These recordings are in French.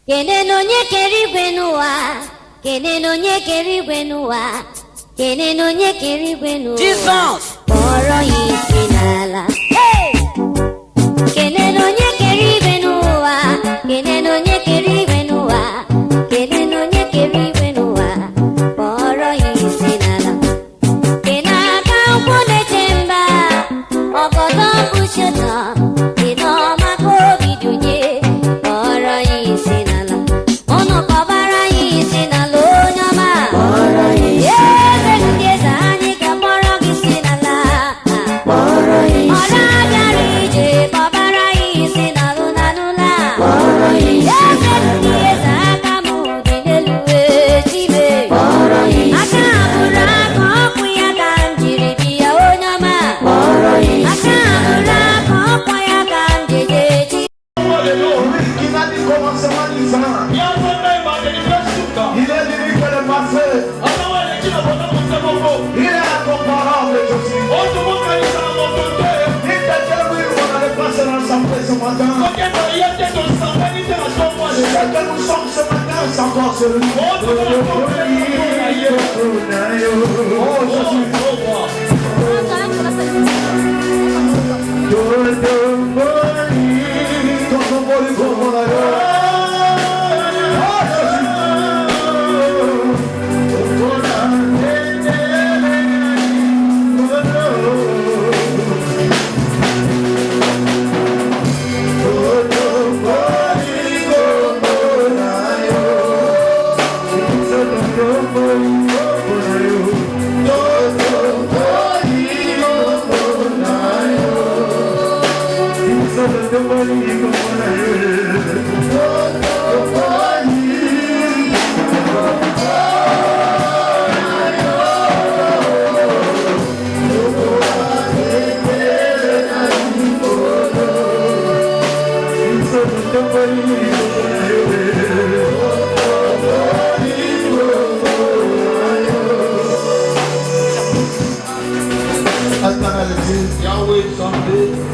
Kenenonye kerigwenua. Kenenonye kerigwenua. Kenenonye kerigwenua. Jesus. Oro isinala. Hey. Kenenonye kerigwenua. Kenenonye kerigwenua. Kenenonye kerigwenua. Oro isinala. Kenaka ukune chemba. Okoto kushota. Kenoma kobidunye. Oro isinala. Ono kabara isinala. Onyama. Oro isinala. Yes, ani kabara isinala. Oro isinala. Ora garije kabara isinala. Nanula. Oro isinala. Yes, akamu dinelue chibe. Oro isinala. Akamura kokuya kanjiri biya onyama. Oro isinala. Akamura kokuya kanjiri chibe. Il a dit commencement du sang. Il est venu que le passé. Il est incomparable, Jésus. Il t'a dit oui, on allait passer l'ensemble ce matin. Ce que nous sommes ce matin, c'est encore celui. Oh Jésus.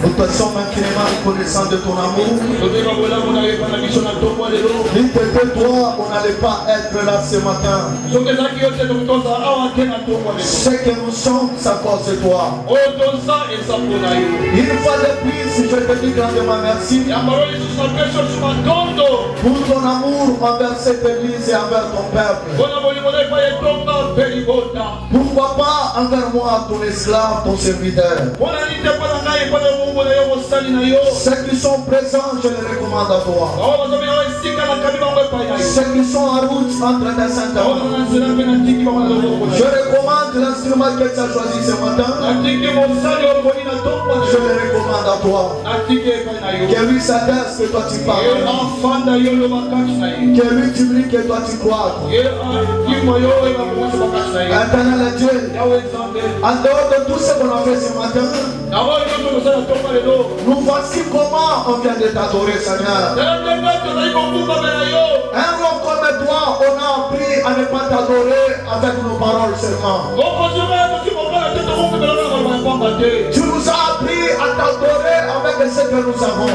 Nous te sommes infiniment reconnaissants de ton amour. Il te dit toi, on n'allait pas être là ce matin. Ce que nous sommes, c'est à cause de toi. Une fois de plus, je te dis grandement merci pour ton amour envers cette église et envers ton peuple. Pourquoi pas envers moi, ton esclave, ton serviteur. Ceux qui sont présents, je les recommande à toi. Ceux qui sont en route entre tes saintes mains. Je recommande l'instrument que tu as choisi ce matin. Je les recommande à toi. Que lui s'adresse, que toi tu parles. Que lui tu brilles, que toi tu crois. Éternel Dieu, en dehors de tout ce qu'on a fait ce matin, nous voici comment on vient de t'adorer, Seigneur. Un homme comme toi, on a appris à ne pas t'adorer avec nos paroles seulement. Tu nous as appris à t'adorer avec ce que nous avons.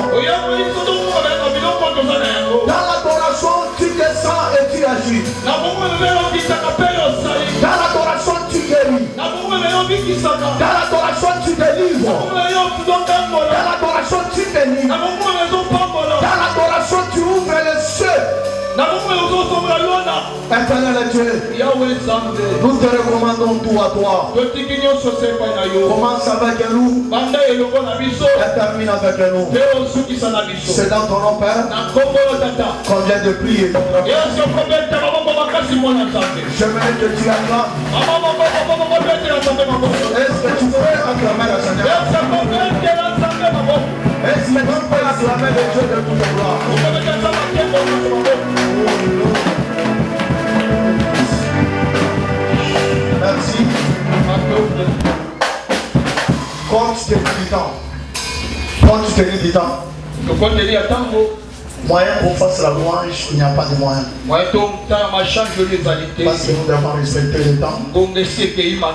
Dans l'adoration, tu descends et tu agis. Dans l'adoration, tu guéris. Dans l'adoration, tu délivres. Dans l'adoration, tu bénis. Dans l'adoration, tu ouvres les cieux. Éternel Dieu, nous te recommandons tout à toi. Commence avec nous et termine avec nous. C'est dans ton nom, Père, qu'on vient de prier. Je vais te dire est-ce que tu peux acclamer le Seigneur? Est-ce que tu peux acclamer le Dieu de toute gloire? Merci. Quand tu t'es du temps. Quand tu t'es du temps. Moyen qu'on fasse la louange, il n'y a pas de moyen. Parce que nous devons respecter le temps.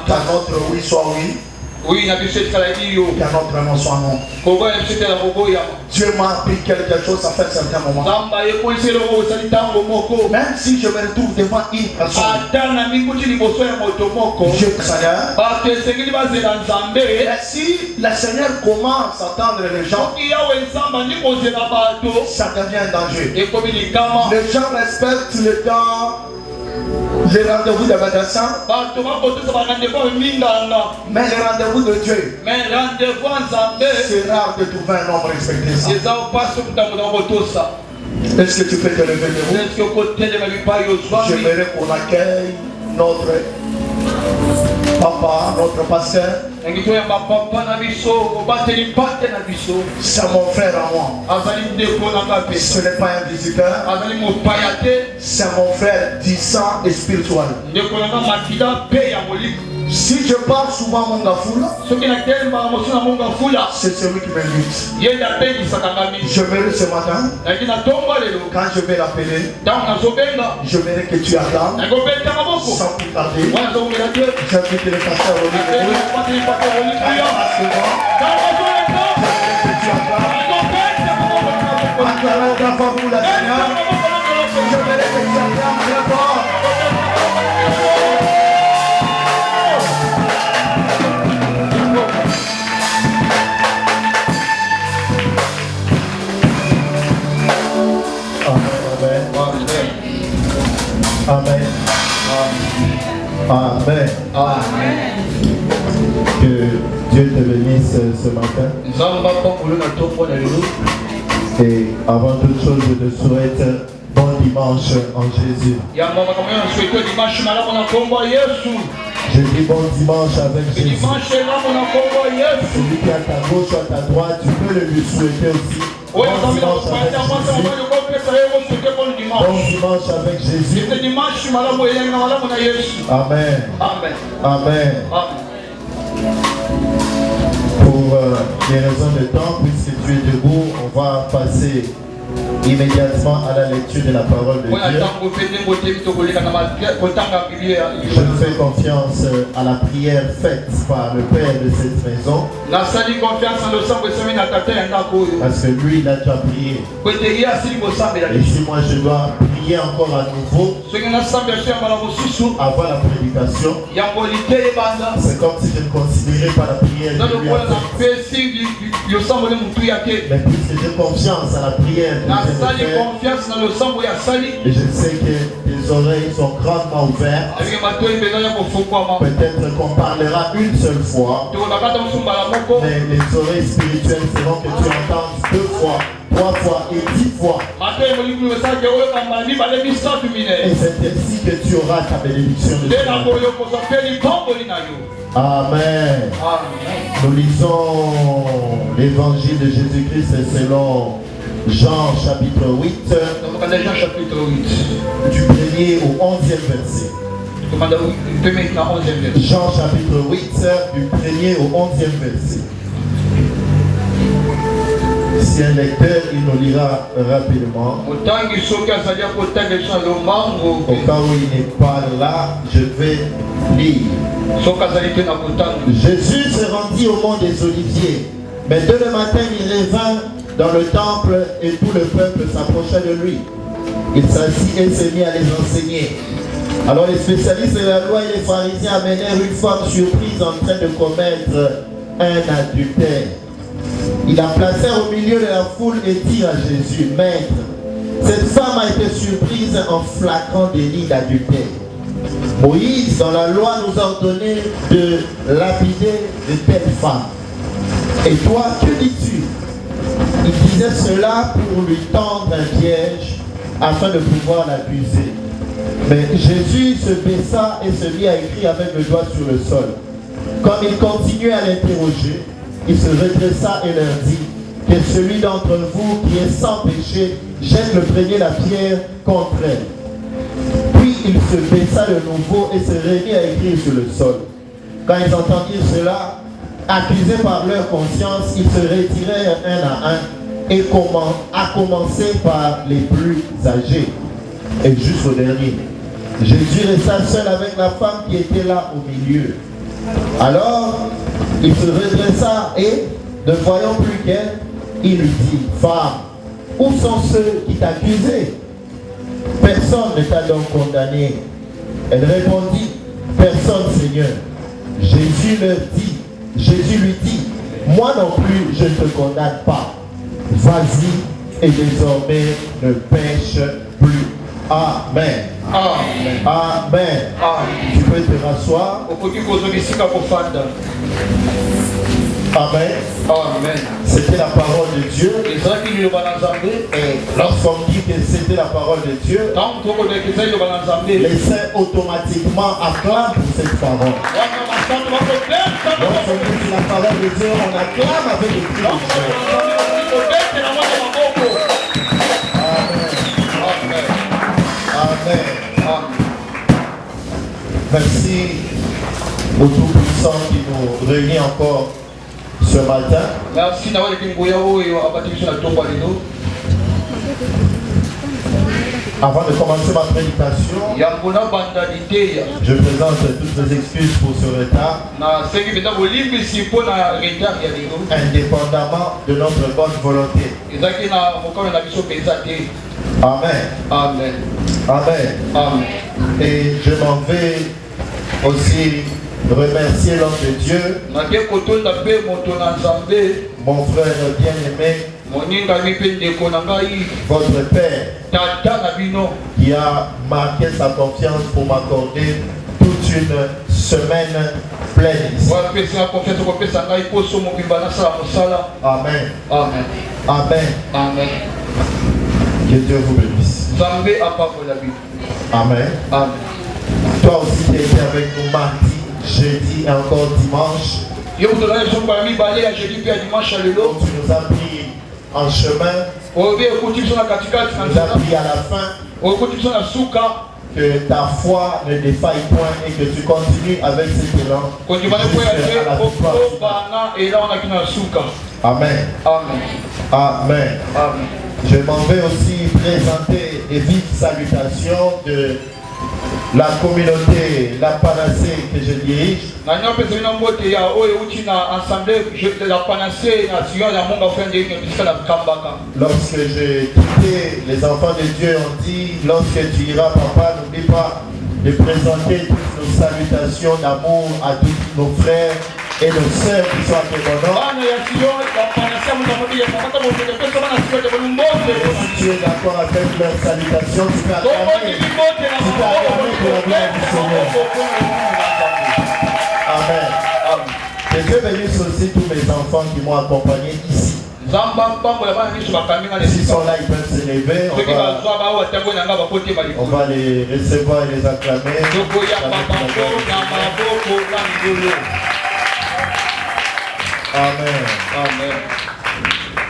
Qu'à notre oui soit oui. Oui, il y a notre nom soit non. Dieu m'a appris quelque chose à faire certains moments. Même si je me retrouve devant une personne, je Seigneur. Si le Seigneur commence à attendre les gens, ça devient un danger. Les gens respectent le temps. Les rendez-vous de médecin, mais les rendez-vous de Dieu, c'est rare de trouver un homme respecté ça. Est-ce que tu peux te lever debout? J'aimerais qu'on accueille notre papa, notre pasteur. C'est mon frère à moi. Ce n'est pas un visiteur. C'est mon frère disant et spirituel. Si je parle souvent à Mongafoula, c'est celui qui m'invite. Je verrai ce matin, quand je vais l'appeler, je verrai que tu attends. Sans plus tarder, j'invite le pasteur Olivier. Amen. Amen. Amen. Que Dieu te bénisse ce matin. Et avant toute chose, je te souhaite bon dimanche en Jésus. Je dis bon dimanche avec Jésus. Celui qui est à ta gauche ou à ta droite, tu peux le lui souhaiter aussi. Bon dimanche avec Jésus. Bon dimanche avec Jésus. Amen. Amen. Amen. Pour des raisons de temps, puisque tu es debout, on va passer immédiatement à la lecture de la parole de Dieu. Je fais confiance à la prière faite par le Père de cette maison. Parce que lui, il a déjà prié. Et si moi je dois prier encore à nouveau avant la prédication, c'est comme si je ne considérais pas la prière que lui a faite. Mais puisque j'ai confiance à la prière que et je sais que tes oreilles sont grandement ouvertes. Peut-être qu'on parlera une seule fois, mais les oreilles spirituelles feront que tu entendes 2 fois, 3 fois et 10 fois. Et c'est ainsi que tu auras ta bénédiction de Dieu. Amen. Nous lisons l'évangile de Jésus-Christ selon Jean chapitre 8, du 1er au 11e verset. Jean chapitre 8, du 1er au 11e verset. Si un lecteur, il nous lira rapidement. Au cas où il n'est pas là, je vais lire. Jésus se rendit au mont des Oliviers, mais dès le matin il revint dans le temple et tout le peuple s'approcha de lui. Il s'assit et se mit à les enseigner. Alors les spécialistes de la loi et les pharisiens amenèrent une femme surprise en train de commettre un adultère. Ils la placèrent au milieu de la foule et dirent à Jésus: Maître, cette femme a été surprise en flagrant délit d'adultère. Moïse, dans la loi, nous a ordonné de lapider de telles femmes. Et toi, que dis-tu? Il disait cela pour lui tendre un piège afin de pouvoir l'accuser. Mais Jésus se baissa et se mit à écrire avec le doigt sur le sol. Comme il continuait à l'interroger, il se redressa et leur dit: que celui d'entre vous qui est sans péché jette le premier la pierre contre elle. Puis il se baissa de nouveau et se remit à écrire sur le sol. Quand ils entendirent cela, accusés par leur conscience, ils se retirèrent un à un, et à commencer par les plus âgés et jusqu'au dernier. Jésus resta seul avec la femme qui était là au milieu. Alors, il se redressa et, ne voyant plus qu'elle, il lui dit, femme, où sont ceux qui t'accusaient? Personne ne t'a donc condamné. Elle répondit, personne, Seigneur. Jésus lui dit, moi non plus, je ne te condamne pas. Vas-y et désormais ne pêche plus. Amen. Amen. Amen. Amen. Tu peux te rasseoir. Amen. Amen. C'était la parole de Dieu. Et lorsqu'on dit que c'était la parole de Dieu, les saints automatiquement acclament pour cette parole. Lorsqu'on dit la parole de Dieu, on acclame avec le cri de Dieu. Amen. Amen. Merci au Tout-Puissant qui nous réunit encore ce matin. Merci. Avant de commencer ma prédication, je présente toutes mes excuses pour ce retard, indépendamment de notre bonne volonté. Amen. Amen. Amen. Amen. Et je m'en vais aussi remercier l'homme de Dieu, mon frère bien-aimé, votre père, qui a marqué sa confiance pour m'accorder toute une semaine pleine ici. Amen. Amen. Amen. Amen. Que Dieu vous bénisse. Amen. Amen. Toi aussi qui étais avec nous mardi, jeudi et encore dimanche. Tu nous as pris en chemin. Tu nous as pris à la fin. Que ta foi ne défaille point et que tu continues avec cet élan. Amen. Amen. Amen. Amen. Je m'en vais aussi présenter des vives salutations de la communauté, la Panacée que je dirige. Lorsque j'ai quitté, les enfants de Dieu ont dit, lorsque tu iras, papa, n'oublie pas de présenter toutes nos salutations d'amour à tous nos frères et nos sœurs qui sont à tes bonheurs. Si tu es d'accord avec leurs salutations, tu peux acclamer pour la gloire du Seigneur. Amen. Que Dieu bénisse aussi tous mes enfants qui m'ont accompagné ici. S'ils sont là, ils peuvent s'élever. On va les recevoir et les acclamer. Amen. Amen.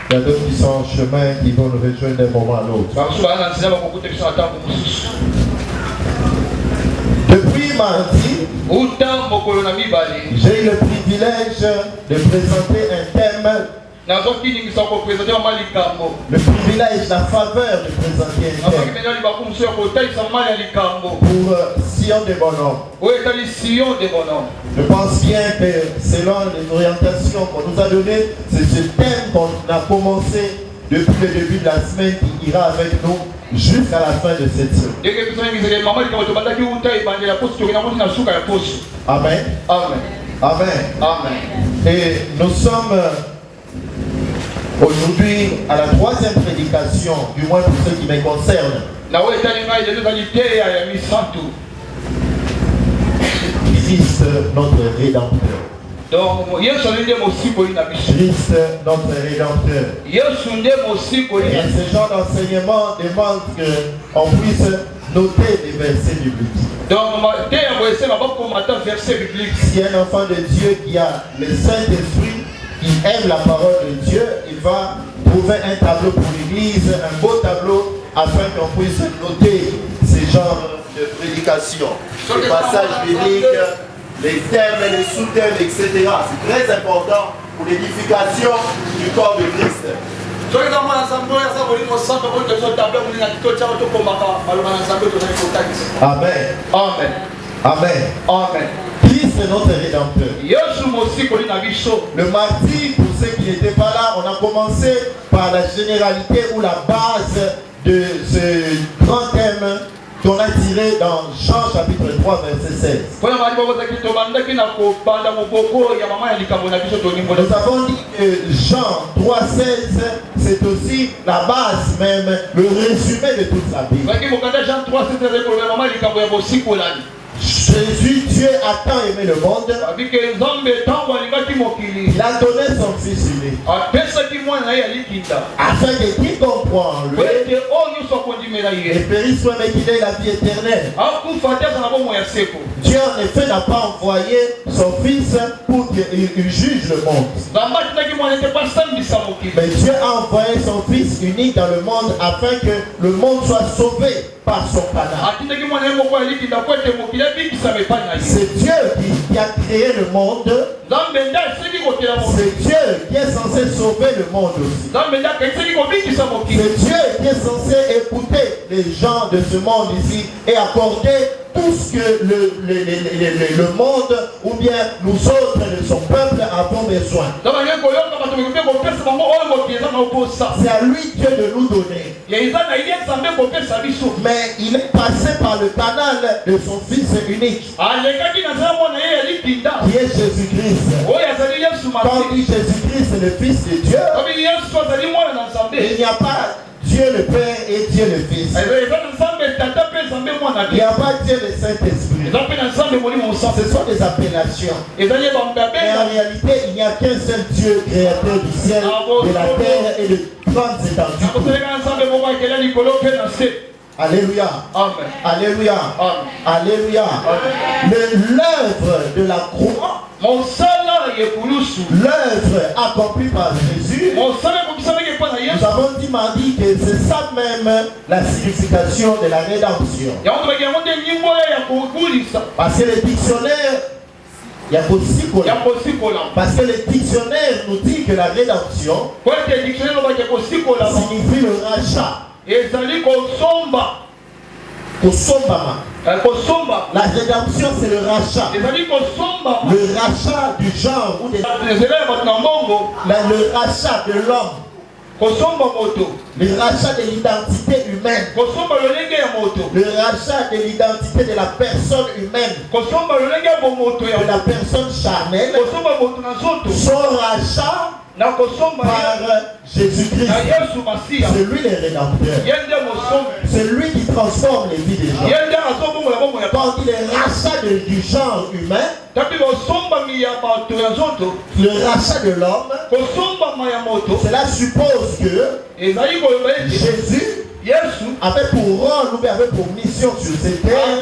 Il y a d'autres qui sont en chemin qui vont nous rejoindre d'un moment à l'autre. Depuis mardi, j'ai eu le privilège de présenter un thème. Le privilège, la faveur de présenter un thème pour Sion des bonhommes. Je pense bien que selon les orientations qu'on nous a données, c'est ce thème qu'on a commencé depuis le début de la semaine qui ira avec nous jusqu'à la fin de cette semaine. Amen. Amen. Amen. Amen. Et nous sommes aujourd'hui à la troisième prédication, du moins pour ce qui me concerne. Christ notre Rédempteur. Christ notre Rédempteur. Et ce genre d'enseignement demande qu'on puisse noter les versets bibliques. Si un enfant de Dieu qui a le Saint-Esprit, qui aime la parole de Dieu, il va trouver un tableau pour l'église, un beau tableau, afin qu'on puisse noter ces genres de prédications, les passages bibliques, les thèmes, les sous-thèmes, etc. C'est très important pour l'édification du corps de Christ. Amen. Amen. Amen. Amen. Qui Christ est notre rédempteur. Le mardi, pour ceux qui n'étaient pas là, on a commencé par la généralité ou la base de ce grand thème qu'on a tiré dans Jean chapitre 3 verset 16. Nous avons dit que Jean 3, 16, c'est aussi la base même, le résumé de toute la Bible. Jésus, Dieu a tant aimé le monde, il a donné son Fils unique, afin que quiconque croit en lui et périsse soit mais qu'il ait la vie éternelle. Dieu en effet n'a pas envoyé son Fils pour qu'il juge le monde, mais Dieu a envoyé son Fils unique dans le monde afin que le monde soit sauvé par son canal. C'est Dieu qui a créé le monde. C'est Dieu qui est censé sauver le monde aussi. C'est Dieu qui est censé écouter les gens de ce monde ici et accorder tout ce que le monde ou bien nous autres de son peuple avons besoin. C'est à lui Dieu de nous donner. Mais il est passé par le canal de son Fils unique, qui est Jésus-Christ. Quand on dit Jésus-Christ est le Fils de Dieu, il n'y a pas Dieu le Père et Dieu le Fils. Il n'y a pas Dieu le Saint-Esprit. Ce sont des appellations. Mais en réalité, il n'y a qu'un seul Dieu, créateur du ciel, de la terre et de grandes étendues. Alléluia. Amen. Alléluia. Amen. Alléluia. L'œuvre de la croix, l'œuvre accomplie par Jésus, nous avons dit mardi que c'est ça même la signification de la rédemption. Parce que le dictionnaire, il y a aussi parce que le dictionnaire nous dit que la rédemption signifie le rachat. La rédemption, c'est le rachat. Le rachat du genre ou le rachat de l'homme. Le rachat de l'identité humaine. Le rachat de l'identité de la personne humaine. De la personne charnelle. Son rachat par Jésus-Christ. C'est lui le rédempteur. C'est lui qui transforme les vies des gens. Quand il est rachat du genre humain, le rachat de l'homme, cela suppose que Jésus avait pour rôle, nous avait pour mission sur cette terre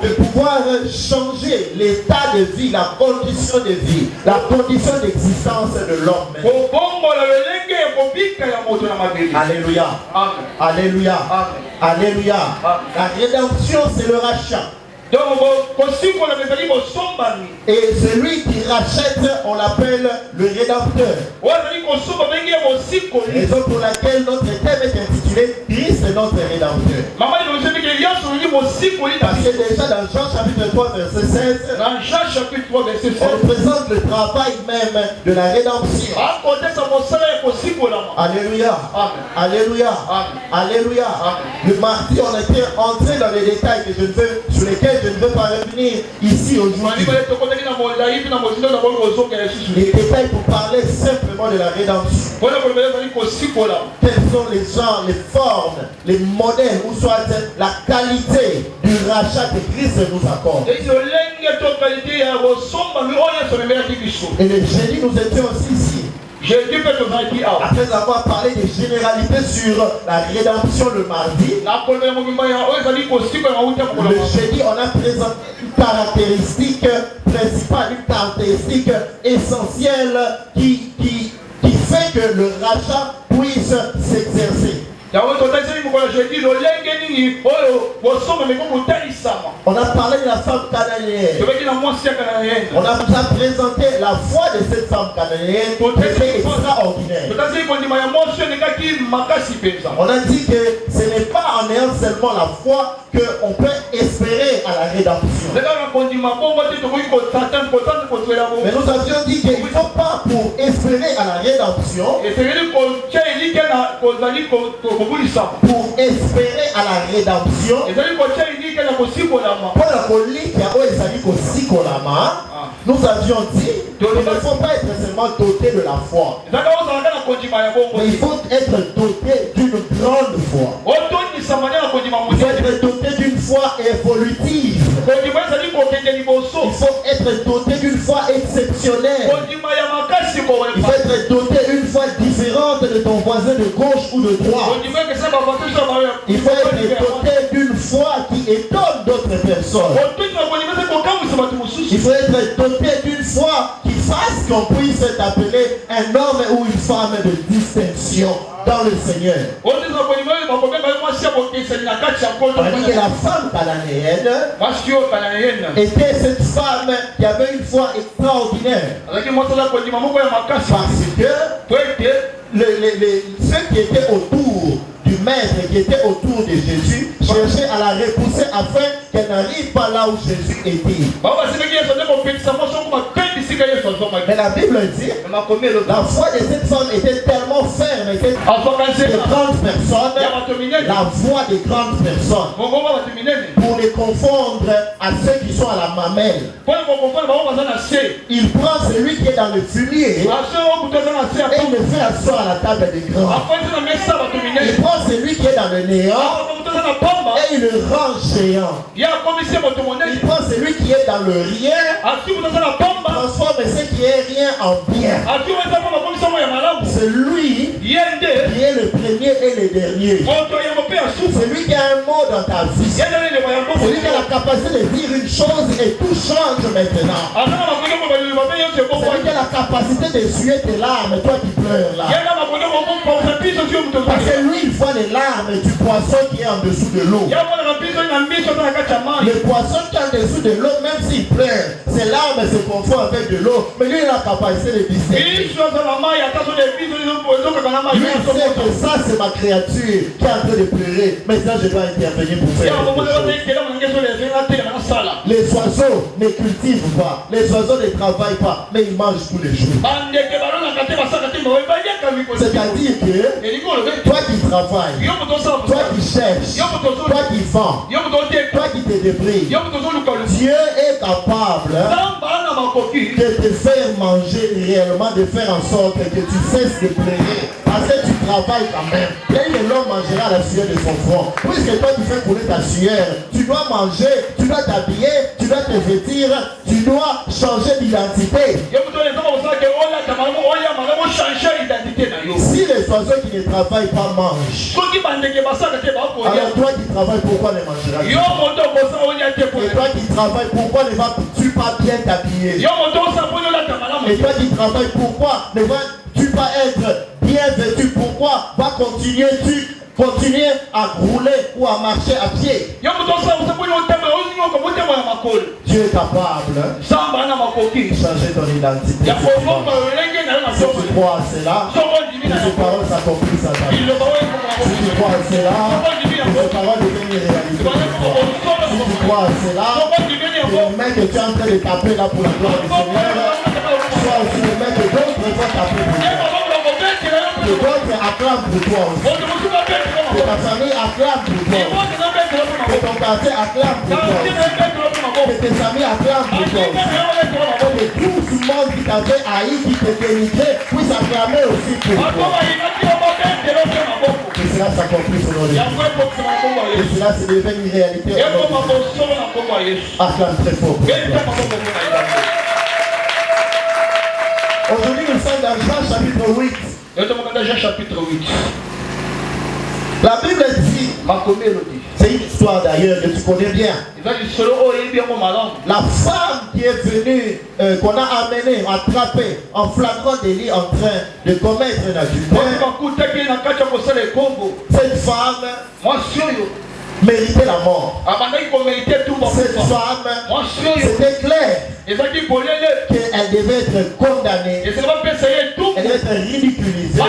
de pouvoir changer l'état de vie, la condition de vie, la condition d'existence de l'homme. Alléluia. Alléluia. Alléluia. La rédemption, c'est le rachat. Et celui qui rachète, on l'appelle le rédempteur. Raison pour laquelle notre thème est intitulé Christ est notre rédempteur. Parce que déjà dans Jean chapitre 3 verset 16, on présente le travail même de la rédemption. Alléluia. Alléluia. Alléluia. Le mardi, on était entré dans les détails sur lesquels je ne veux pas revenir ici aujourd'hui. Les détails pour parler simplement de la rédemption. Quels sont les genres, les formes, les modèles, ou soit la qualité du rachat que Christ nous accorde. Et le jeudi, nous étions aussi ici. Après avoir parlé des généralités sur la rédemption le mardi, le jeudi, on a présenté une caractéristique principale, une caractéristique essentielle qui fait que le rachat puisse s'exercer. On a parlé de la femme cananéenne. On a déjà présenté la foi de cette femme cananéenne qui était extraordinaire. On a dit que ce n'est pas en ayant seulement la foi qu'on peut espérer à la rédemption. Mais nous avions dit qu'il ne faut pas pour espérer à la rédemption, pour espérer à la rédemption, nous avions dit qu'il ne faut pas être seulement doté de la foi, mais il faut être doté d'une grande foi. Il faut être doté d'une foi évolutive. Il faut être doté d'une foi exceptionnelle. Il faut être doté d'une foi différente de ton voisin de gauche ou de droite. Il faut être doté d'une foi qui étonne d'autres personnes. Il faut être doté d'une foi qui fasse qu'on puisse t'appeler un homme ou une femme de distinction dans le Seigneur. On dit que la femme cananéenne était cette femme qui avait une foi extraordinaire. Parce que ceux qui étaient autour du maître, qui étaient autour de Jésus, cherchaient à la repousser afin qu'elle n'arrive pas là où Jésus était. Mais la Bible dit la foi de cette femme était tellement ferme, était de grandes personnes, la voix des grandes personnes, pour les confondre à ceux qui sont à la mamelle. Il prend celui qui est dans le fumier et il le fait asseoir à la table des grands. Il prend celui qui est dans le néant et il le rend géant. Il prend celui qui est dans le rien, transforme ce qui est rien en bien. C'est lui qui est le premier et le dernier. C'est lui qui a un mot dans ta vie. C'est lui qui a la capacité de dire une chose et tout change maintenant. C'est lui qui a la capacité d'essuyer tes larmes, toi qui pleures là. Parce que lui il voit les larmes du poisson qui est en dessous de l'eau. Le poisson qui est en dessous de l'eau, même s'il pleure, ses larmes se confondent avec de l'eau. Mais lui il a la capacité de discerner. Lui sait que ça c'est ma créature qui est en train de pleurer. Maintenant je dois intervenir pour faire quelque chose. Les oiseaux ne cultivent pas, les oiseaux ne travaillent pas, mais ils mangent tous les jours. C'est-à-dire que toi qui travailles, toi qui cherches, toi qui vends, toi qui te débrouilles, Dieu est capable de te faire manger réellement, de faire en sorte que tu cesses de pleurer. Parce que tu travailles quand même. Et l'homme mangera la sueur de son front. Puisque toi tu fais couler ta sueur, tu dois manger, tu dois t'habiller, tu dois te vêtir, tu dois changer d'identité. Si les oiseaux qui ne travaillent pas mangent, alors toi qui travailles, pourquoi ne mangeras-tu? Et toi qui travailles, pourquoi ne vas-tu pas bien t'habiller? Et toi qui travailles, pourquoi ne vas-tu pas être bien vêtu? Pourquoi va continuer à rouler ou à marcher à pied? Dieu est capable de changer ton identité. Si tu crois à cela, ces paroles s'accomplissent à ta vie. Si tu crois à cela, ces paroles deviennent réalité. Si tu crois à cela, le mec que tu es en train de taper là pour la gloire du Seigneur, soit aussi le mec que d'autres vont taper pour toi. Que d'autres acclament pour toi aussi. Que ta famille acclame pour toi. Que ton quartier acclame pour toi. Que tes amis acclament pour toi. Que tout le monde qui t'avait haï, qui te dénigrait, puisse acclamer aussi pour toi. Que cela s'accomplisse au nom de Dieu. Que cela se devienne une réalité. Acclame très fort. Aujourd'hui, nous sommes dans Jean chapitre 8. Chapitre 8. La Bible dit, c'est une histoire d'ailleurs que tu connais bien. La femme qui est venue, qu'on a amenée, attrapée en flagrant délit en train de commettre un adultère. Cette femme méritait la mort. Cette femme, c'était clair. qu'elle devait être condamnée, elle devait être ridiculisée,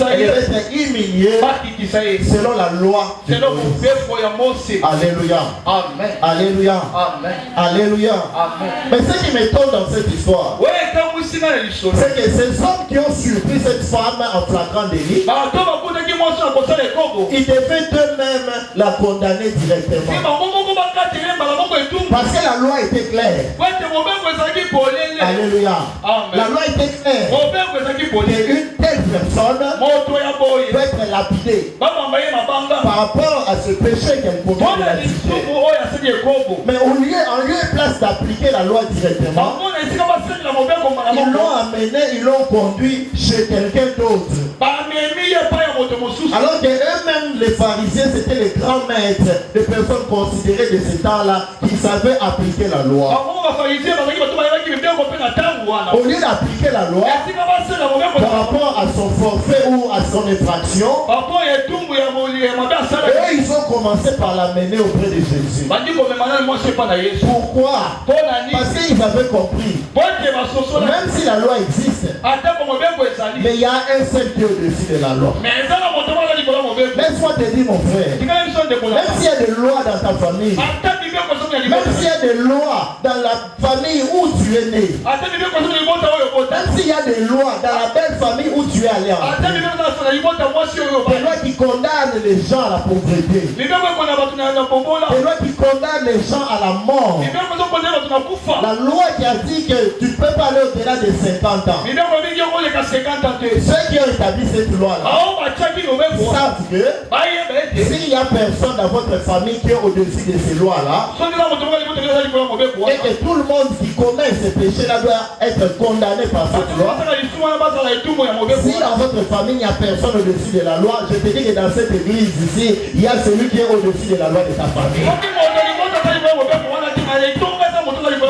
elle devait être humiliée selon la loi de Moïse. Alléluia. Amen. Alléluia. Amen. Alléluia. Amen. Mais ce qui m'étonne dans cette histoire, c'est que ces hommes qui ont surpris cette femme en flagrant délit, ils devaient eux-mêmes la condamner directement. Parce que la loi était claire. Alléluia. La loi était claire. Qu'une telle personne peut être lapidée par rapport à ce péché qu'elle commet de la tuer. Mais en lieu et place d'appliquer la loi directement, ils l'ont amené, ils l'ont conduit chez quelqu'un d'autre. Alors que eux-mêmes, les pharisiens, c'était les grands maîtres, les personnes considérées de ce temps-là, qui savaient appliquer la loi. Au lieu d'appliquer la loi par rapport à son forfait ou à son infraction, eux, ils ont commencé par l'amener auprès de Jésus. Pourquoi? Parce qu'ils avaient compris. Même si la loi existe, mais il y a un seul Dieu au-dessus de la loi. Laisse-moi te dire, mon frère, même s'il y a des lois dans ta famille, même s'il y a des lois dans la famille où tu es né, même s'il y a des lois dans la belle famille où tu es allé, des lois qui condamnent les gens à la pauvreté, des lois qui condamnent les gens à la mort, la loi qui a dit que tu ne peux pas aller au-delà de 50 ans. Ceux qui ont établi cette loi-là savent que s'il n'y a personne dans votre famille qui est au-dessus de ces lois-là, et que tout le monde qui commet ces péchés-là doit être condamné par cette loi, si dans votre famille il n'y a personne au-dessus de la loi, je te dis que dans cette église ici, il y a celui qui est au-dessus de la loi de ta famille.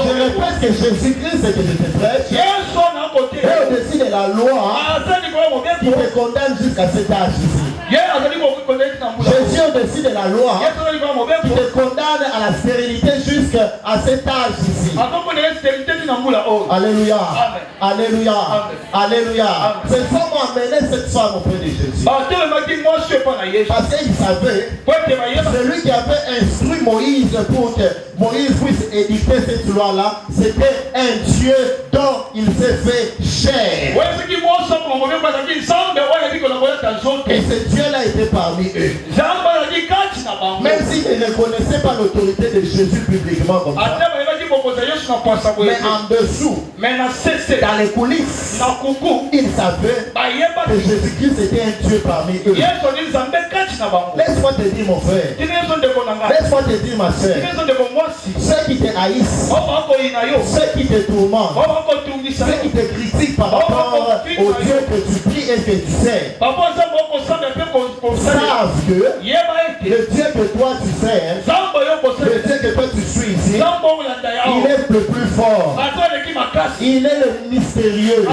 Je répète que Jésus-Christ, c'est que je te prêche, est au-dessus de la loi qui te condamne jusqu'à cet âge ici. Jésus est au-dessus de la loi qui te condamne à la stérilité jusqu'à cet âge ici. Alléluia. Alléluia. Alléluia. Ces femmes ont amené cette femme auprès de Jésus. Parce qu'ils savaient, celui qui avait instruit Moïse pour que Moïse puisse édicter cette loi-là, c'était un Dieu dont il s'est fait chair. Et ce Dieu-là était parmi eux. Même s'ils ne reconnaissaient pas l'autorité de Jésus publiquement comme ça. Mais en dessous, dans les coulisses, ils savaient que Jésus-Christ était un Dieu parmi eux. Laisse-moi te dire, mon frère. Laisse-moi te dire, ma soeur. Ceux qui te haïssent, ceux qui te tourmentent, ceux qui te critiquent par rapport au Dieu que tu pries et que tu sais, savent que le Dieu que toi tu sais, le Dieu que toi tu suis ici, il est le plus fort. Il est le mystérieux.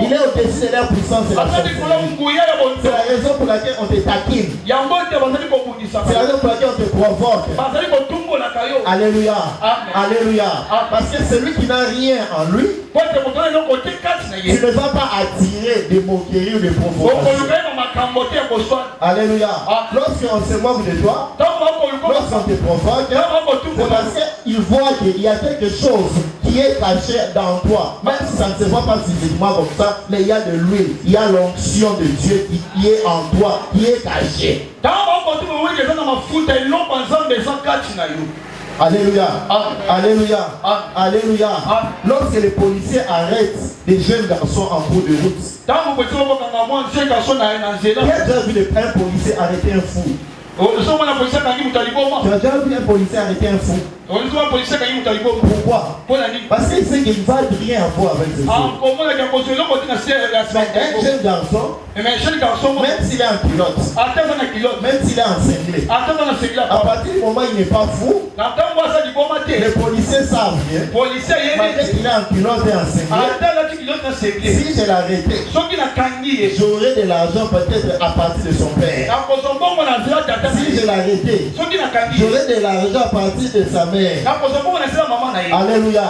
Il est au-dessus de leur puissance et de la sorcellerie. C'est la raison pour laquelle on te taquine. C'est la raison pour laquelle on te provoque. Alléluia. Alléluia. Parce que celui qui n'a rien en lui, tu ne vas pas attirer des moqueries ou des provocations. Alléluia. Lorsqu'on se moque de toi, lorsqu'on te provoque, c'est parce qu'il voit qu'il y a quelque chose qui est caché dans toi. Même si ça ne se voit pas physiquement comme ça, mais il y a de l'huile, il y a l'onction de Dieu qui est en toi, qui est cachée. Alléluia. Alléluia. Alléluia. Lorsque les policiers arrêtent des jeunes garçons en cours de route, qui a déjà vu un policier arrêter un fou? Tu as déjà vu un policier arrêter un fou? Pourquoi? Parce qu'il sait qu'il ne va rien avoir avec ce fou. Un jeune garçon, même s'il est en culotte, même s'il est en cinglé, à partir du moment où il n'est pas fou, les policiers savent bien, malgré qu'il est en culotte et en cinglé, si je l'arrêtais, j'aurais de l'argent peut-être à partir de son père. Si je l'arrêtais, j'aurais de l'argent à partir de sa mère. Alléluia.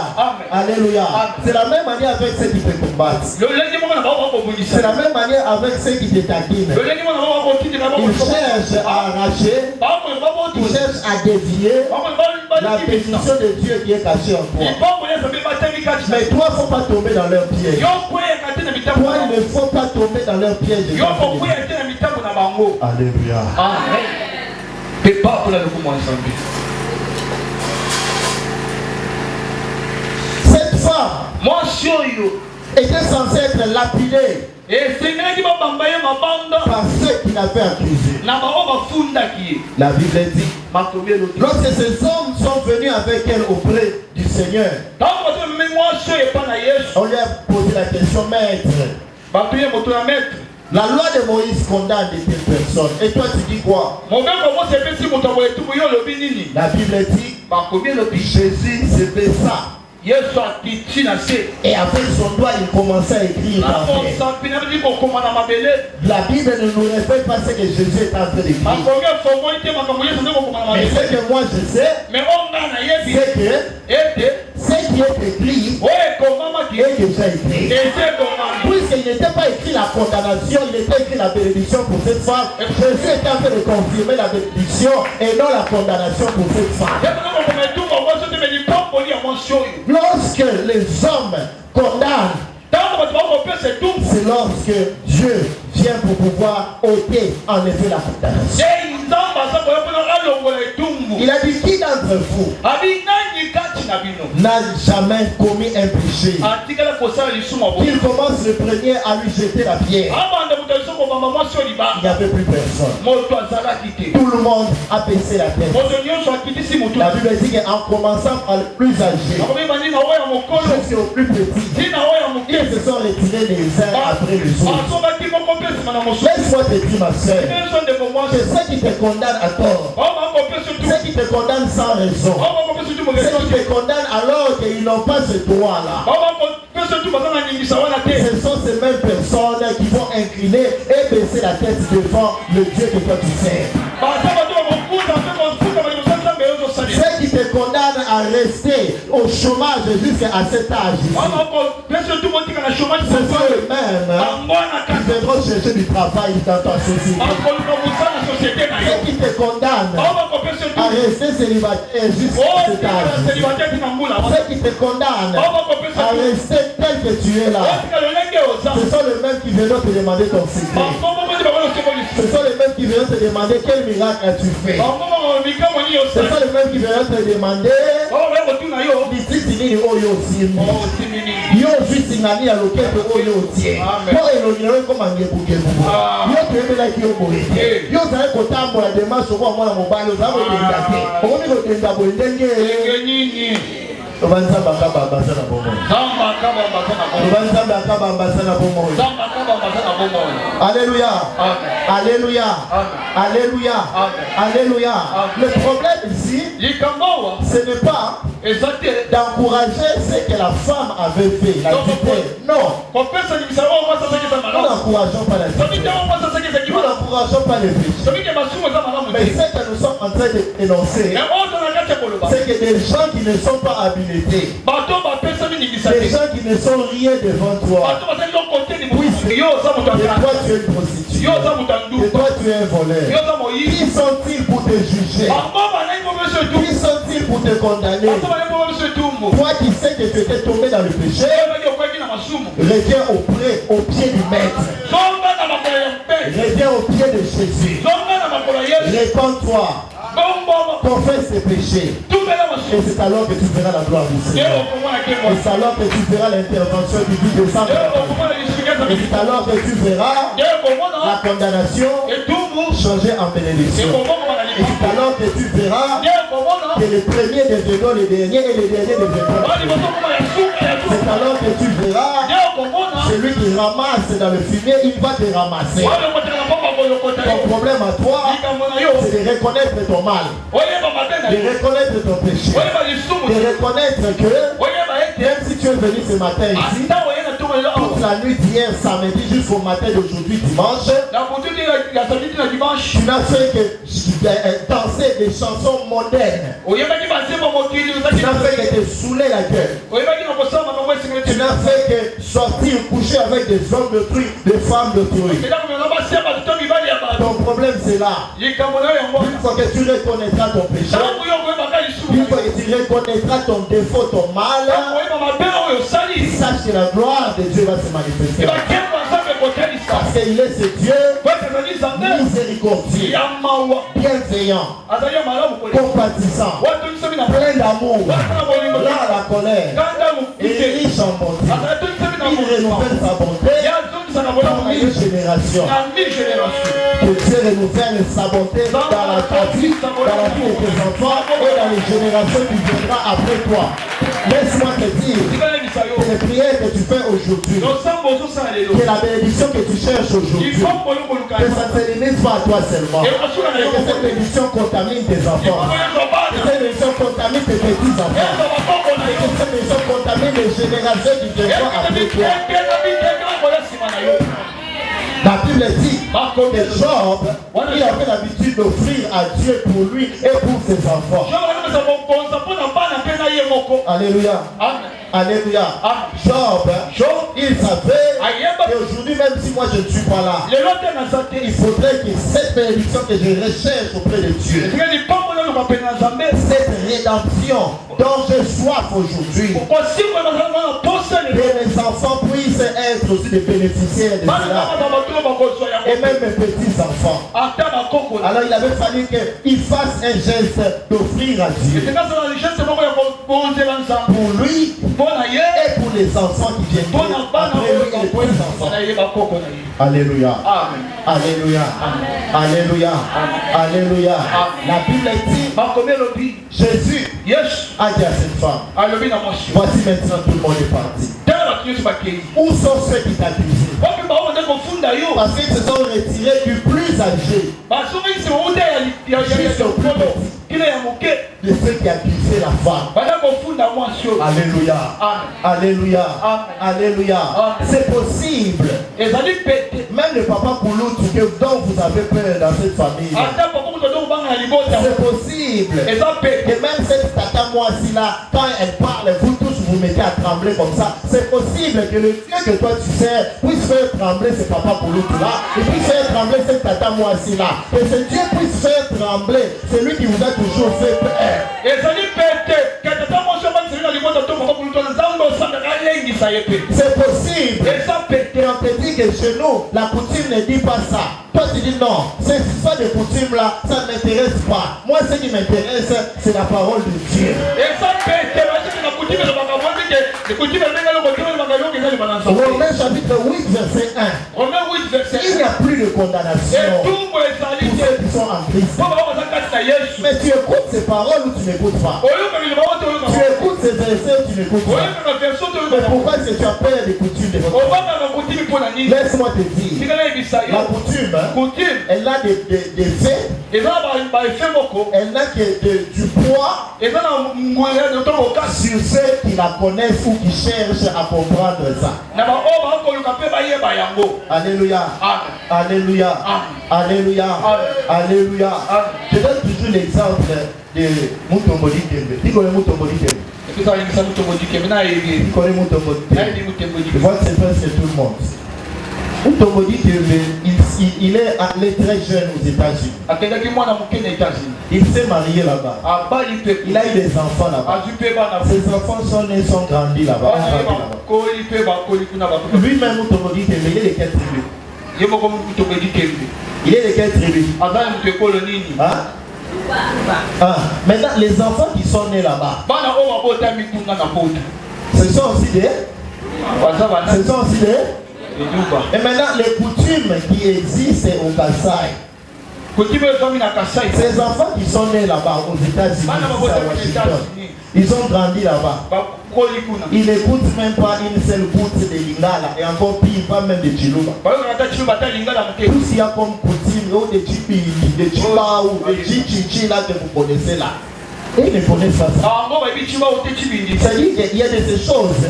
Alléluia. C'est la même manière avec ceux qui te combattent. C'est la même manière avec ceux qui te taquinent. Ils cherchent à arracher, ils cherchent à dévier la bénédiction de Dieu qui est cachée en toi. Mais toi, il ne faut pas tomber dans leur piège. Toi, il ne faut pas tomber dans leur piège. Alléluia. Cette femme était censée être lapidée par ceux qui l'avaient accusé. La Bible dit, lorsque ces hommes sont venus avec elle auprès du Seigneur, on lui a posé la question, maître, la loi de Moïse condamne de telles personnes. Et toi tu dis quoi? La Bible dit, Jésus se baissa. Et avec son doigt, il commençait à écrire. La Bible ne nous révèle pas ce que Jésus est en train d'écrire. Mais ce que moi je sais, c'est que ce qui est écrit est déjà écrit. Puisqu'il n'était pas écrit la condamnation, il était écrit la bénédiction pour cette femme. Jésus était en train de confirmer la bénédiction et non la condamnation pour cette femme. Lorsque les hommes condamnent, c'est lorsque Dieu vient pour pouvoir ôter en effet la condamnation. Il a dit, qui d'entre vous n'a jamais commis un péché? Il commence le premier à lui jeter la pierre. Il n'y avait plus personne. Tout le monde a baissé la tête. La Bible dit qu'en commençant par le plus âgé jusqu'au plus petit, ils se sont retirés les uns après les autres. Laisse-moi te dire, ma soeur, que ceux qui te condamnent à tort, ceux qui te condamnent sans raison, ceux qui te condamnent alors qu'ils n'ont pas ce droit-là, ce sont ces mêmes personnes qui vont incliner et baisser la tête devant le Dieu que toi tu sers. Ceux qui te condamnent à rester au chômage jusqu'à cet âge, ce sont les mêmes qui devront chercher du travail dans ta société. Ceux qui te condamnent à rester célibataire jusqu'à cet âge, ceux qui te condamnent à rester tel que tu es là, ce sont les mêmes qui viendront te demander ton secret. Ce sont les mêmes qui viendront te demander quel miracle as-tu fait. Ce sont les mêmes qui viendront te demander Alléluia. Alléluia. Alléluia. Alléluia. Le problème ici, ce n'est pas d'encourager ce que la femme avait fait. Non. Nous n'encourageons pas la vie. Nous n'encourageons pas les péchés. Mais ce que nous sommes en train d'énoncer, c'est que des gens qui ne sont pas habilités, des gens qui ne sont rien devant toi, puisque toi tu es une prostituée, et toi tu es un voleur, qui sont-ils pour te juger? Qui sont-ils pour te condamner? Toi qui sais que tu étais tombé dans le péché, reviens au pied du maître. Reviens au pied de Jésus. Répands-toi. Confesse tes péchés. Et c'est alors que tu verras la gloire du Seigneur. Et c'est alors que tu verras l'intervention du Dieu de sang. Et c'est alors que tu verras la condamnation changer en bénédiction. Et c'est alors que tu verras que les premiers deviendront les derniers et les derniers deviendront les premiers. C'est alors que tu verras celui qui ramasse dans le fumier, il va te ramasser. Ton problème à toi, c'est de reconnaître ton mal, de reconnaître ton péché, de reconnaître que même si tu es venu ce matin ici, tout toute la nuit d'hier samedi jusqu'au matin d'aujourd'hui dimanche, tu n'as fait que danser des chansons modernes. Tu n'as fait que te saouler la gueule. Tu n'as fait que sortir coucher avec des hommes de truc, des femmes de truc. Ton problème c'est là. Une fois que tu reconnaîtras ton péché, une fois que tu reconnaîtras ton défaut, ton mal, sache que la gloire de Dieu va se manifester. Parce qu'il est ce Dieu miséricordieux, bienveillant, compatissant, plein d'amour, là à la colère, et riche en bonté. Il renouvelle sa bonté dans 1000 générations. Que Dieu renouvelle sa bonté dans ta vie, dans la vie de tes enfants et dans les générations qui viendront après toi. Laisse-moi te dire que les prières que tu fais aujourd'hui, que la bénédiction que tu cherches aujourd'hui, que ça ne se limite pas à toi seulement. Et que cette bénédiction contamine tes enfants. Que cette bénédiction contamine tes petits-enfants. Et que cette bénédiction contamine les générations qui viendront après toi. La Bible dit que Job, il avait l'habitude d'offrir à Dieu pour lui et pour ses enfants. Alléluia. Alléluia. Job, il savait qu'aujourd'hui, même si moi je ne suis pas là, il faudrait que cette bénédiction que je recherche auprès de Dieu, cette rédemption dont j'ai soif aujourd'hui, que mes enfants puissent être aussi des bénéficiaires de cela. Et même mes petits-enfants. Alors il avait fallu qu'il fasse un geste d'offrir à Dieu. Pour lui et pour les enfants qui viennent après lui et les petits-enfants. Alléluia. Alléluia. Alléluia. Alléluia. La Bible dit, Jésus a dit à cette femme, voici maintenant tout le monde est parti. Où sont ceux qui t'accusaient? Parce qu'ils se sont retirés du plus âgé jusqu'au plus petit de ceux qui accusaient la femme. Alléluia. Alléluia. Alléluia. C'est possible. Même le papa Kouloutou dont vous avez peur dans cette famille, c'est possible que même cette tata moisi là, quand elle parle, vous tous vous mettez à trembler comme ça. C'est possible que le Dieu que toi tu sers puisse faire trembler ce papa Kouloutou là, et puisse faire trembler cette tata moisi là, et ce Dieu puisse faire trembler celui qui vous a toujours fait peur. C'est possible. Et on te dit que chez nous, la coutume ne dit pas ça. Toi tu dis non, cette histoire de coutume là, ça ne m'intéresse pas. Moi ce qui m'intéresse, c'est la parole de Dieu. Romains chapitre 8 verset 1. Il n'y a plus de condamnation pour ceux qui sont en Christ. Mais tu écoutes ces paroles ou tu n'écoutes pas? Tu écoutes ces versets ou tu n'écoutes pas? Mais pourquoi est-ce que tu as peur des coutumes de votre vie? Laisse-moi te dire, la coutume, elle a des faits, elle n'a que du poids sur ceux qui la connaissent ou qui cherchent à comprendre ça. Alléluia. Alléluia. Alléluia. Alléluia. Je donne toujours l'exemple de Mutombodi Tembe. Qui connaît Mutombodi Tembe? Qui connaît Mutombodi Tembe? Je vois que c'est presque tout le monde. Mutombodi Tembe, il est très jeune aux États-Unis. Il s'est marié là-bas. Il a eu des enfants là-bas. Ses enfants sont nés, sont grandis là-bas. Lui-même, Mutombodi Tembe, il est de quelle tribu? Il est de quelle tribu? Maintenant, les enfants qui sont nés là-bas, ce sont aussi des... Et maintenant, les coutumes qui existent au Kassai, ces enfants qui sont nés là-bas aux États-Unis, à Washington, ils ont grandi là-bas. Ils n'écoutent même pas une seule goutte de lingala, et encore pire, pas même de chiluba. Tout ce qu'il y a comme coutume, des chipili, des chibaou, des chichichi là que vous connaissez là. Et ils ne connaissent pas ça. C'est-à-dire qu'il y a de ces choses.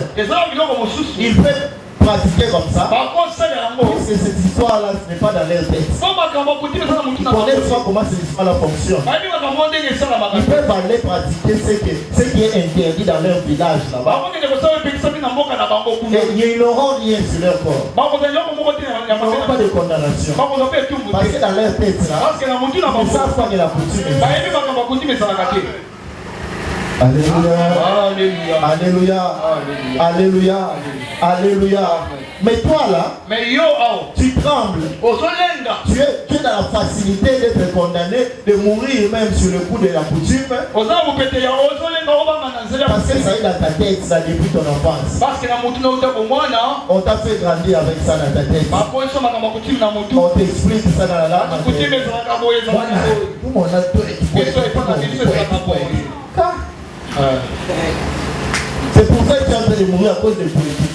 pratiquer comme ça. Puisque cette histoire-là, ce n'est pas dans leur tête. Ils connaissent pas comment cette histoire-là fonctionne. Ils peuvent aller pratiquer ce qui est interdit dans leur village là-bas. Et ils n'auront rien sur leur corps. Ils n'auront pas de condamnation. Parce que dans leur tête là, ils savent pas que la coutume est. Alléluia. Alléluia. Alléluia. Alléluia. Mais toi là, tu trembles. Tu es dans la facilité d'être condamné, de mourir même sur le coup de la coutume. Parce que ça est dans ta tête, ça depuis ton enfance. On t'a fait grandir avec ça dans ta tête. On t'explique ça dans la langue. C'est pour ça que tu es en train de mourir à cause de politique.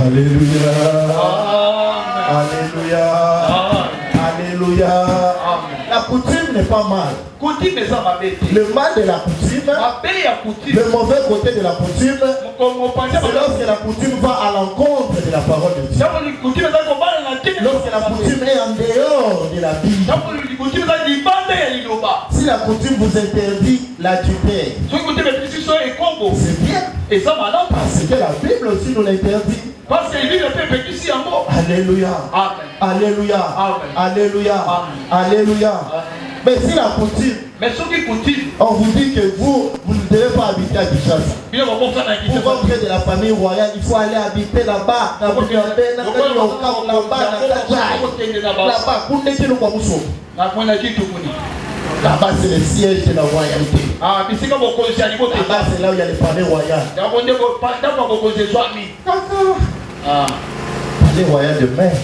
Alléluia. Alléluia. Alléluia. La coutume n'est pas mal. Le mal de la coutume, le mauvais côté de la coutume, c'est lorsque la coutume va à l'encontre de la parole de Dieu. Lorsque la coutume est en dehors de la Bible. Si la coutume vous interdit l'adultère, c'est bien. Parce que la Bible aussi nous l'interdit. Alléluia. Alléluia. Alléluia. Alléluia. Mais si la coutume, on vous dit que vous ne devez pas habiter à Kinshasa. Pour rentrer de la famille royale, il faut aller habiter là-bas. Là-bas, c'est le siège de la royauté. Là-bas, c'est là où il y a les palais royaux. Palais royal de maître.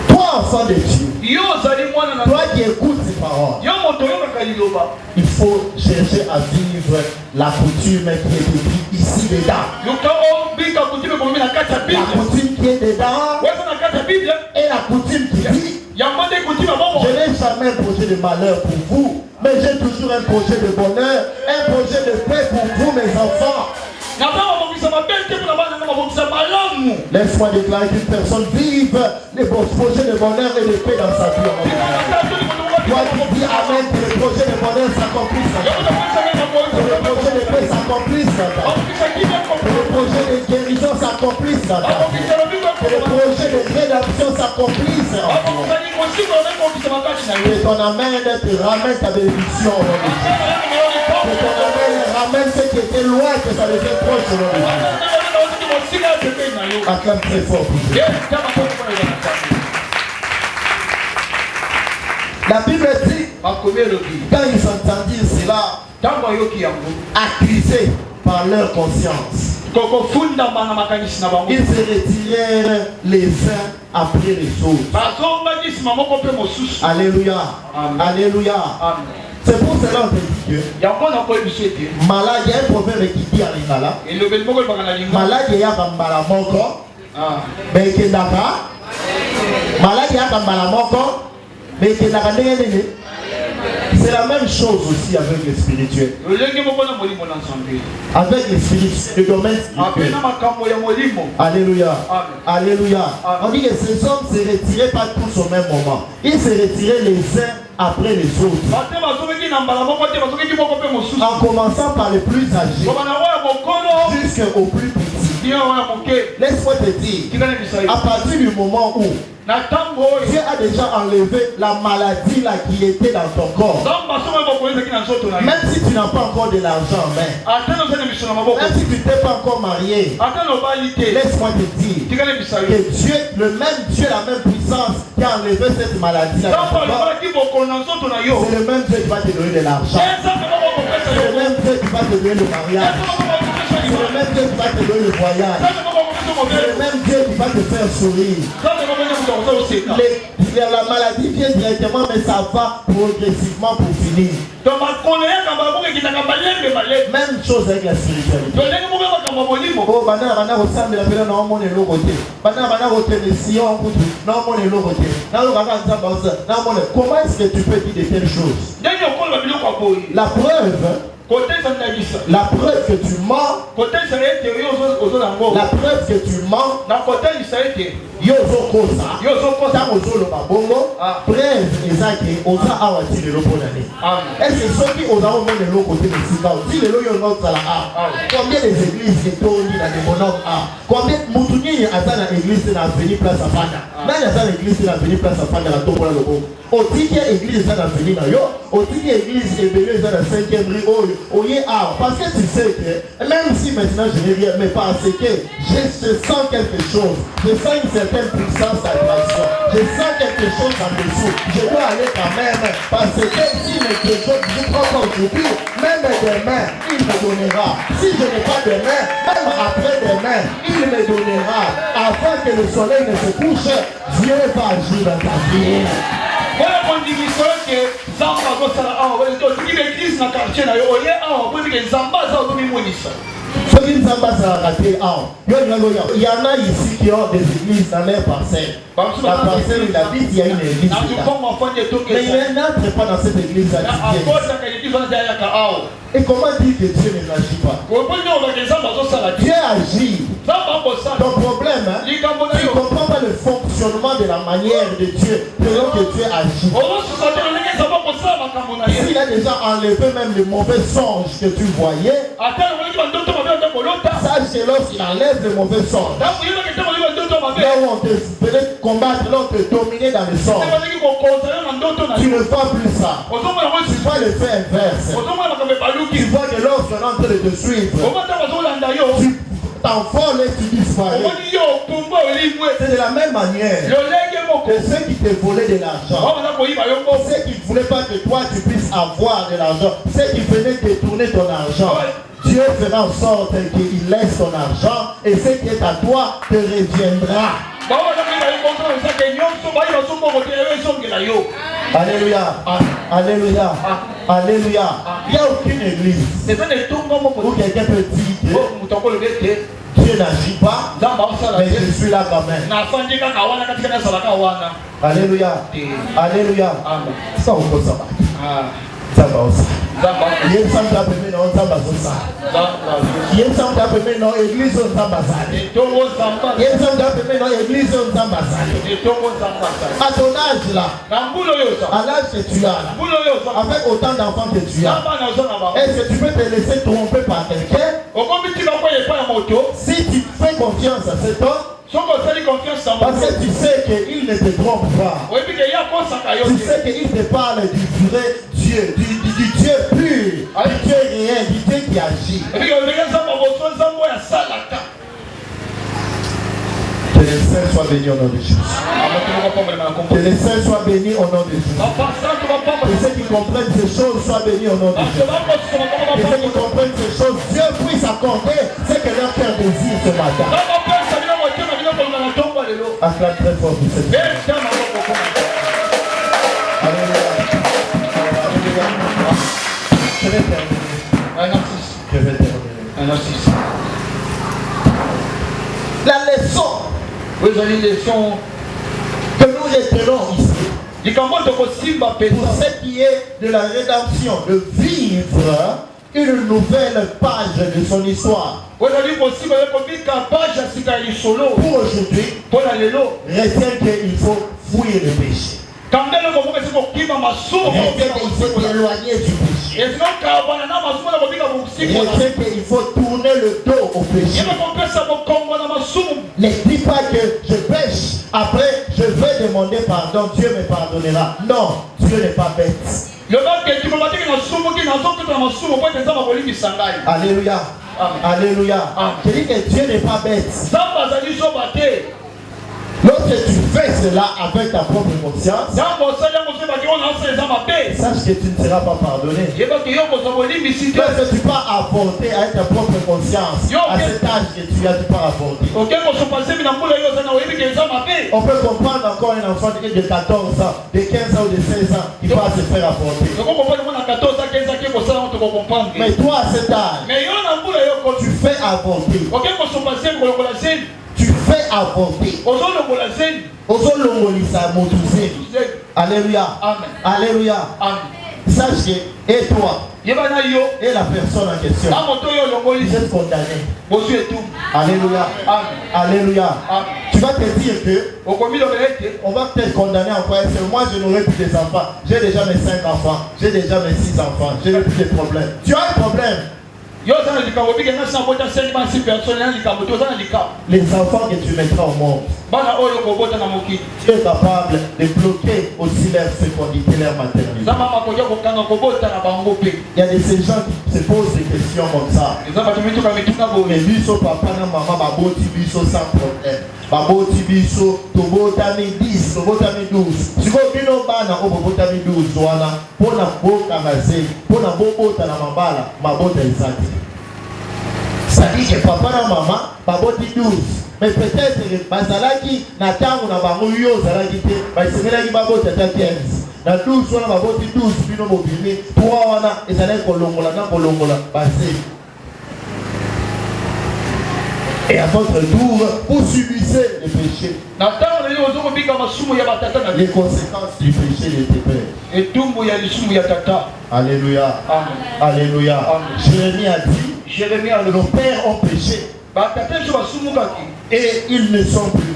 Toi, enfant de Dieu, toi qui écoutes ces paroles, il faut chercher à vivre la coutume qui est écrite ici dedans. La coutume qui est dedans et la coutume qui dit. Je n'ai jamais un projet de malheur pour vous, mais j'ai toujours un projet de bonheur, un projet de paix pour vous, mes enfants. Laisse-moi déclarer qu'une personne vive les projets de bonheur et de paix dans sa vie. Toi qui dis Amen, que le projet de bonheur s'accomplisse. Que le projet de paix s'accomplisse. Que le projet de guérison s'accomplisse. Que le projet de rédemption s'accomplisse. Que ton Amen te ramène ta bénédiction. Que ton Amen ramène ce qui était loin, que ça devient proche de nous. Acclame très fort. La Bible dit, quand ils entendirent cela, accusés par leur conscience, ils se retirèrent les uns après les autres. Alléluia. Alléluia. C'est pour cela qu'on dit que malade, il y a un proverbe qui dit à l'ingala, malade, il y a un malamoko, mais il y a malade, il y a un malamoko, mais il y a c'est la même chose aussi avec le spirituel. Avec le spirituel, le domaine spirituel. Alléluia. Alléluia. On dit que ces hommes se retiraient pas tous au même moment. Ils se retiraient les uns après les autres. En commençant par les plus âgés jusqu'au plus petit. Laisse-moi te dire, à partir du moment où Dieu a déjà enlevé la maladie là qui était dans ton corps. Même si tu n'as pas encore de l'argent, même si tu n'es pas encore marié, laisse-moi te dire que Dieu, le même Dieu, la même puissance qui a enlevé cette maladie là, c'est le même Dieu qui va te donner de l'argent. C'est le même Dieu qui va te donner le mariage. C'est le même Dieu qui va te donner le voyage. C'est le même Dieu qui va te faire sourire. la maladie vient directement, mais ça va progressivement pour finir. Même chose avec la spiritualité. Oh, comment est-ce que tu peux dire de telles choses? La preuve que tu mens, la preuve que tu mens, est-ce que ceux qui ont le côté de combien des églises qui sont combien de Moutouni à dans l'église de la Veni Place à Fanda? Dans l'église de la Veni Place à Fanda, la Topola Lobo. Au ticket église dans la Veni Nayo, au ticket église et dans la 5e rue, parce que tu sais que même si maintenant je n'ai rien, mais parce que je sens quelque chose, je sens une certaine puissance d'attraction, je sens quelque chose en dessous, je dois aller quand même, parce que si mes choses je prends pas aujourd'hui, même demain, il me donnera. Si je n'ai pas de main, même après demain, il me donnera. Afin que le soleil ne se couche, Dieu va agir dans ta vie. Voilà mon division que Zamba Gosala a oublié l'église dans le quartier là, il y a oublié que Zamba a oublié Moïse. Il y en a ici qui ont des églises dans leur parcelle. La parcelle, il habite, il y a une église. Mais il n'entre pas dans cette église. Et comment dire que Dieu ne n'agit pas? Dieu agit. Ton problème, tu ne comprends pas le fonctionnement de la manière de Dieu, selon que Dieu agit. S'il a déjà enlevé même le mauvais songe que tu voyais, sache que lorsqu'il enlève le mauvais songe, là où on te faisait combattre, là on te dominait dans le songe, tu ne vois plus ça. Tu vois le fait inverse. Tu vois que lorsqu'on est en train de te suivre, tu t'envoles et tu disparais. C'est de la même manière que ceux qui te volaient de l'argent, ceux qui ne voulaient pas que toi tu puisses avoir de l'argent, ceux qui venaient détourner ton argent, Dieu fera en sorte qu'il laisse ton argent et ce qui est à toi te reviendra. Alléluia. Alléluia. Alléluia. Il n'y a aucune église où quelqu'un peut dire que Dieu n'agit pas, mais je suis là quand même. Alléluia. Alléluia. Ça, on peut savoir. Ça va aussi. Il y a un centre d'appel dans il y a un centre d'appel dans l'église de Zambazali. Il y a un centre d'appel dans l'église de Zambazali. À ton âge là, à l'âge que tu as là, avec autant d'enfants que tu as, est-ce que tu peux te laisser tromper par quelqu'un? Si tu fais confiance à cet homme, parce que tu sais qu'il ne te trompe pas. Tu sais qu'il te parle du vrai Dieu, du Dieu pur, du Dieu réel, du Dieu qui agit. Que les saints soient bénis au nom de Jésus. Que les saints soient bénis au nom de Jésus. Que ceux qui comprennent ces choses soient bénis au nom de Jésus. Que ceux qui comprennent ces choses, Dieu puisse accorder ce que leur cœur désire ce matin. Acclame très fort pour cette vie. Alléluia. Alléluia. Je vais terminer. Je vais terminer. La leçon que nous retenons ici, pour ce qui est de la rédemption, de vivre une nouvelle page de son histoire. Pour aujourd'hui, retiens qu'il faut fuir le péché. Retiens qu'il faut t'éloigner du péché. Retiens qu'il faut tourner le dos au péché. Ne dis pas que je pêche, après je vais demander pardon, Dieu me pardonnera. Non, Dieu n'est pas bête. Alléluia. Alléluia. Je dis que Dieu n'est pas bête. Lorsque tu fais cela avec ta propre conscience, sache que tu ne seras pas pardonné. Parce que tu vas avorter avec ta propre conscience. À cet âge que tu as, tu vas avorter. On peut comprendre encore un enfant de 14 ans, de 15 ans ou de 16 ans qui va se faire avorter. Mais toi, à cet âge, tu fais avorter. Tu fais avorter. Alléluia. Alléluia. Sache que, et toi, et la personne en question, vous êtes condamné. Alléluia. Alléluia. Tu vas te dire que on va peut-être condamner encore. Moi, je n'aurai plus des enfants. J'ai déjà mes 5 enfants. J'ai déjà mes 6 enfants. Je n'ai plus de problème. Tu as un problème. Les enfants que tu mettras au monde, tu es capable de bloquer aussi leur fécondité, leur maternité. Il y a de ces gens qui se posent des questions comme ça. Mais biso papa na maman baboti biso sans problème. Baboti biso tobotami 10, tobotami 12. Siko bino bana o botami 12 wana pona boka ngaze, pona bobota na mabala, mabota ezati. Ça dit que papa na maman baboti 12. Mais peut-être que bazalaki na tango na bango yo zalaki te, ba semelaki babota ta 15. Na 12 wana baboti 12 bino mobili, 3 wana ezalaki kolongola na kolongola base. Et à votre tour, vous subissez les péchés. Les conséquences du péché de tes pères. Alléluia. Alléluia. Jérémie a dit, nos pères ont péché. Et ils ne sont plus.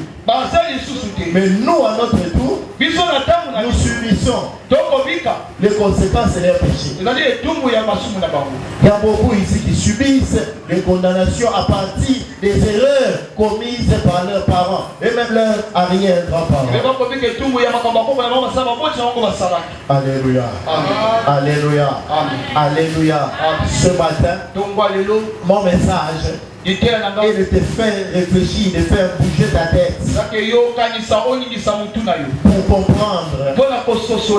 Mais nous, à notre tour, nous subissons les conséquences de leurs péchés. Il y a beaucoup ici qui subissent les condamnations à partir des erreurs commises par leurs parents et même leurs arrière-grands-parents. Alléluia. Alléluia. Alléluia. Ce matin, mon message et de te faire réfléchir, de faire bouger ta tête pour comprendre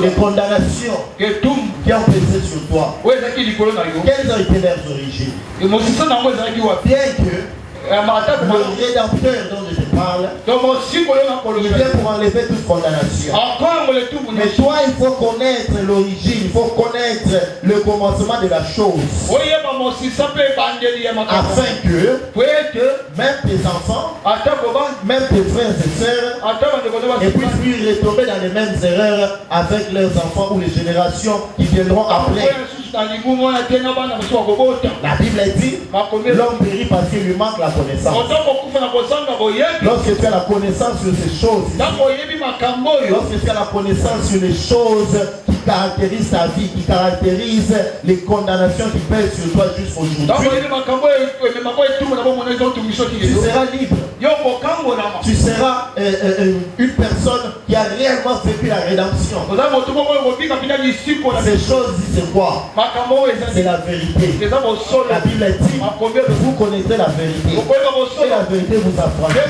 les condamnations qui ont pesé sur toi. Quelles ont été leurs origines? Bien que le rédempteur dont je te parle, il vient pour enlever toute condamnation. Mais toi, il faut connaître l'origine, il faut connaître le commencement de la chose. Afin que même tes enfants, même tes frères et sœurs, ne puissent plus retomber dans les mêmes erreurs avec leurs enfants ou les générations qui viendront après. La Bible dit, l'homme périt parce qu'il lui manque la connaissance. Lorsque tu as la connaissance sur ces choses, lorsque tu as la connaissance sur les choses qui caractérisent ta vie, qui caractérisent les condamnations qui pèsent sur toi jusqu'aujourd'hui, tu seras libre. Tu seras une personne qui a réellement vécu la rédemption. Ces choses, c'est quoi? C'est la vérité. La Bible dit, vous connaissez la vérité. Et la vérité vous affranchira.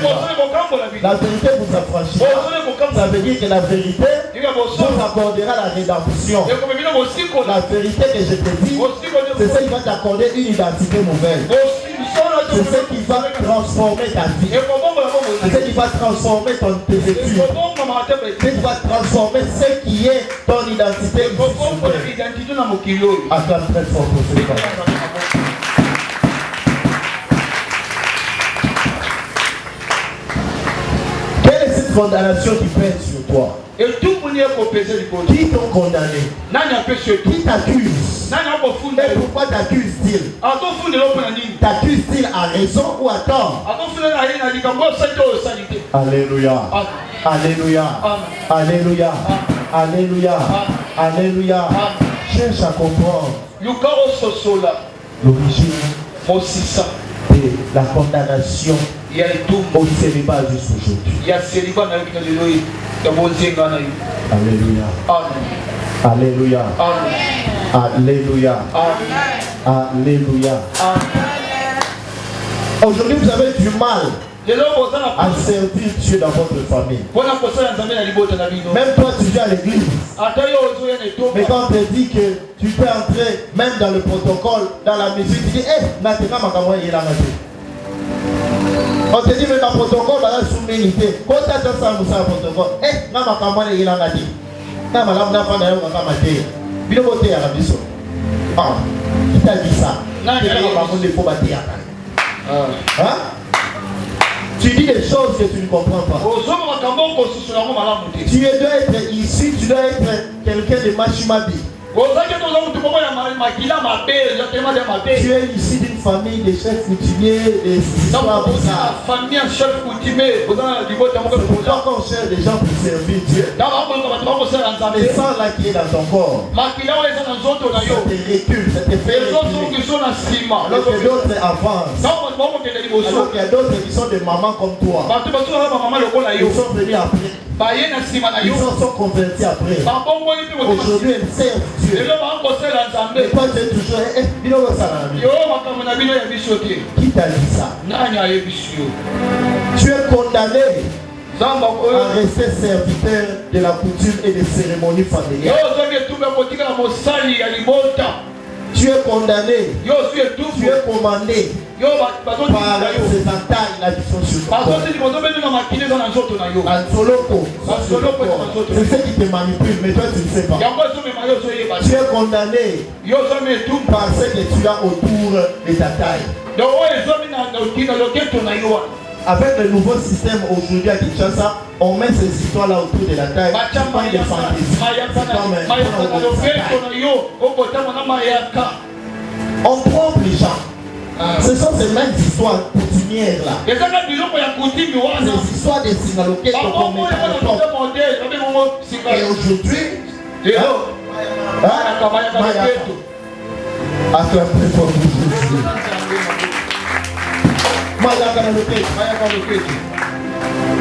La vérité vous affranchira. Ça veut dire que la vérité vous accordera la rédemption. La vérité que je te dis, c'est ce qui va t'accorder une identité nouvelle. C'est ce qui va transformer ta vie. C'est ce qui va transformer tes études. C'est ce qui va transformer ce qui est ton identité. Acclame très fort pour ce temps. Quelle est cette condamnation qui pèse sur toi? Qui t'ont condamné? Qui t'accuse? Et pourquoi t'accuse-t-il? T'accuse-t-il à raison ou à tort? Alléluia. Alléluia. Alléluia. Alléluia. Alléluia. Cherche à comprendre l'origine de la condamnation au célibat jusqu'aujourd'hui. Alléluia. Alléluia. Alléluia. Alléluia. Aujourd'hui, vous avez du mal à servir Dieu dans votre famille. Même toi, tu viens à l'église. Mais quand on te dit que tu peux entrer, même dans le protocole, dans la musique, tu dis, maintenant, on te dit, mais dans le protocole, dans la sous-ménité, quand tu as ça, ça protocole, qui t'a dit ça? Tu dis des choses que tu ne comprends pas. Tu dois être ici, tu dois être quelqu'un de Machimabi. Tu es ici d'une famille de chefs coutumiers, des histoires bizarres. C'est pourquoi qu'on cherche des gens pour servir Dieu. Le sang là qui est dans ton corps, ça te recule, ça te fait reculer. Alors que d'autres avancent. Alors qu'il y a d'autres qui sont des mamans comme toi. Ils sont venus après. Ils sont convertis après. Aujourd'hui, elles servent Dieu. Mais toi, tu es toujours. Qui t'a dit ça? Tu es condamné à rester serviteur de la coutume et des cérémonies familiales. Tu es condamné, tu es commandé par ces entailles là qui sont sur toi. C'est ce qui te manipule, mais toi tu ne sais pas. Tu es condamné par ce que tu as autour de ta taille. Avec le nouveau système aujourd'hui à Kinshasa, on met ces histoires-là autour de la taille. C'est pas des fantaisies. On trompe les gens. Ce sont ces mêmes histoires coutumières-là. Ces histoires des signaloquets qu'on met à l'époque. Et aujourd'hui,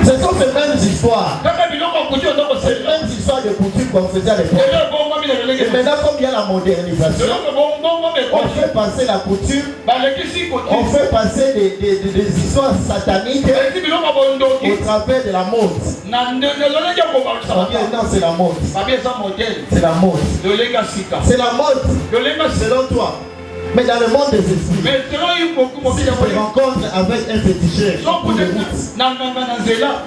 ce sont ces mêmes histoires. Ces mêmes histoires de coutumes qu'on faisait à l'époque. Et maintenant, comme il y a la modernisation, on fait passer la coutume, on fait passer des histoires sataniques au travers de la mode. Non, c'est la mode. C'est la mode. C'est la mode, selon toi. Mais dans le monde des esprits, si tu te rencontres avec un féticheur,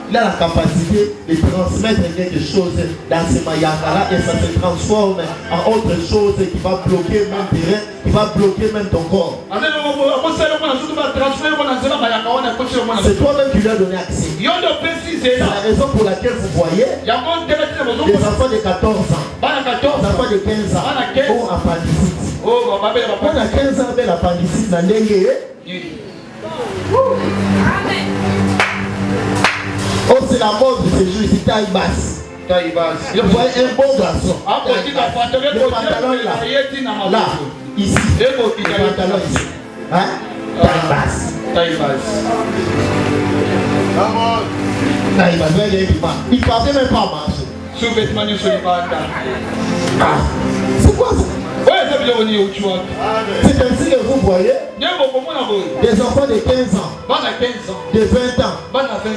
il a la capacité de transmettre quelque chose dans ce mayaka-là et ça se transforme en autre chose qui va bloquer même terrain, qui va bloquer même ton corps. C'est toi-même qui lui as donné accès. C'est la raison pour laquelle vous voyez des enfants de 14 ans, des enfants de 15 ans ont appendicite. On a 15 ans avec l'appendicite dans l'engue. Oh, c'est la mode de ces jours ici, taille basse. Je voyais un bon garçon. Le pantalon là. Là, ici. Le pantalon ici. Hein? Taille basse. Taille basse, il ne partait même pas à marcher. C'est quoi ça? C'est ainsi que vous voyez des enfants de 15 ans, de 20 ans,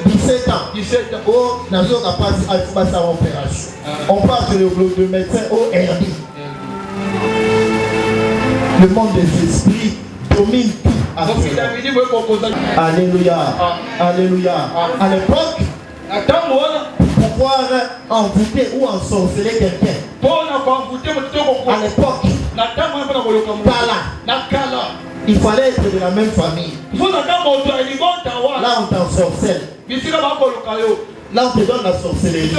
17 ans. On parle de le médecin au RD. Le monde des esprits domine tout. Alléluia. Alléluia. À l'époque, pour pouvoir envoûter ou ensorceler quelqu'un, à l'époque, il fallait être de la même famille. Là, on t'ensorcelle. Là, on te donne la sorcellerie.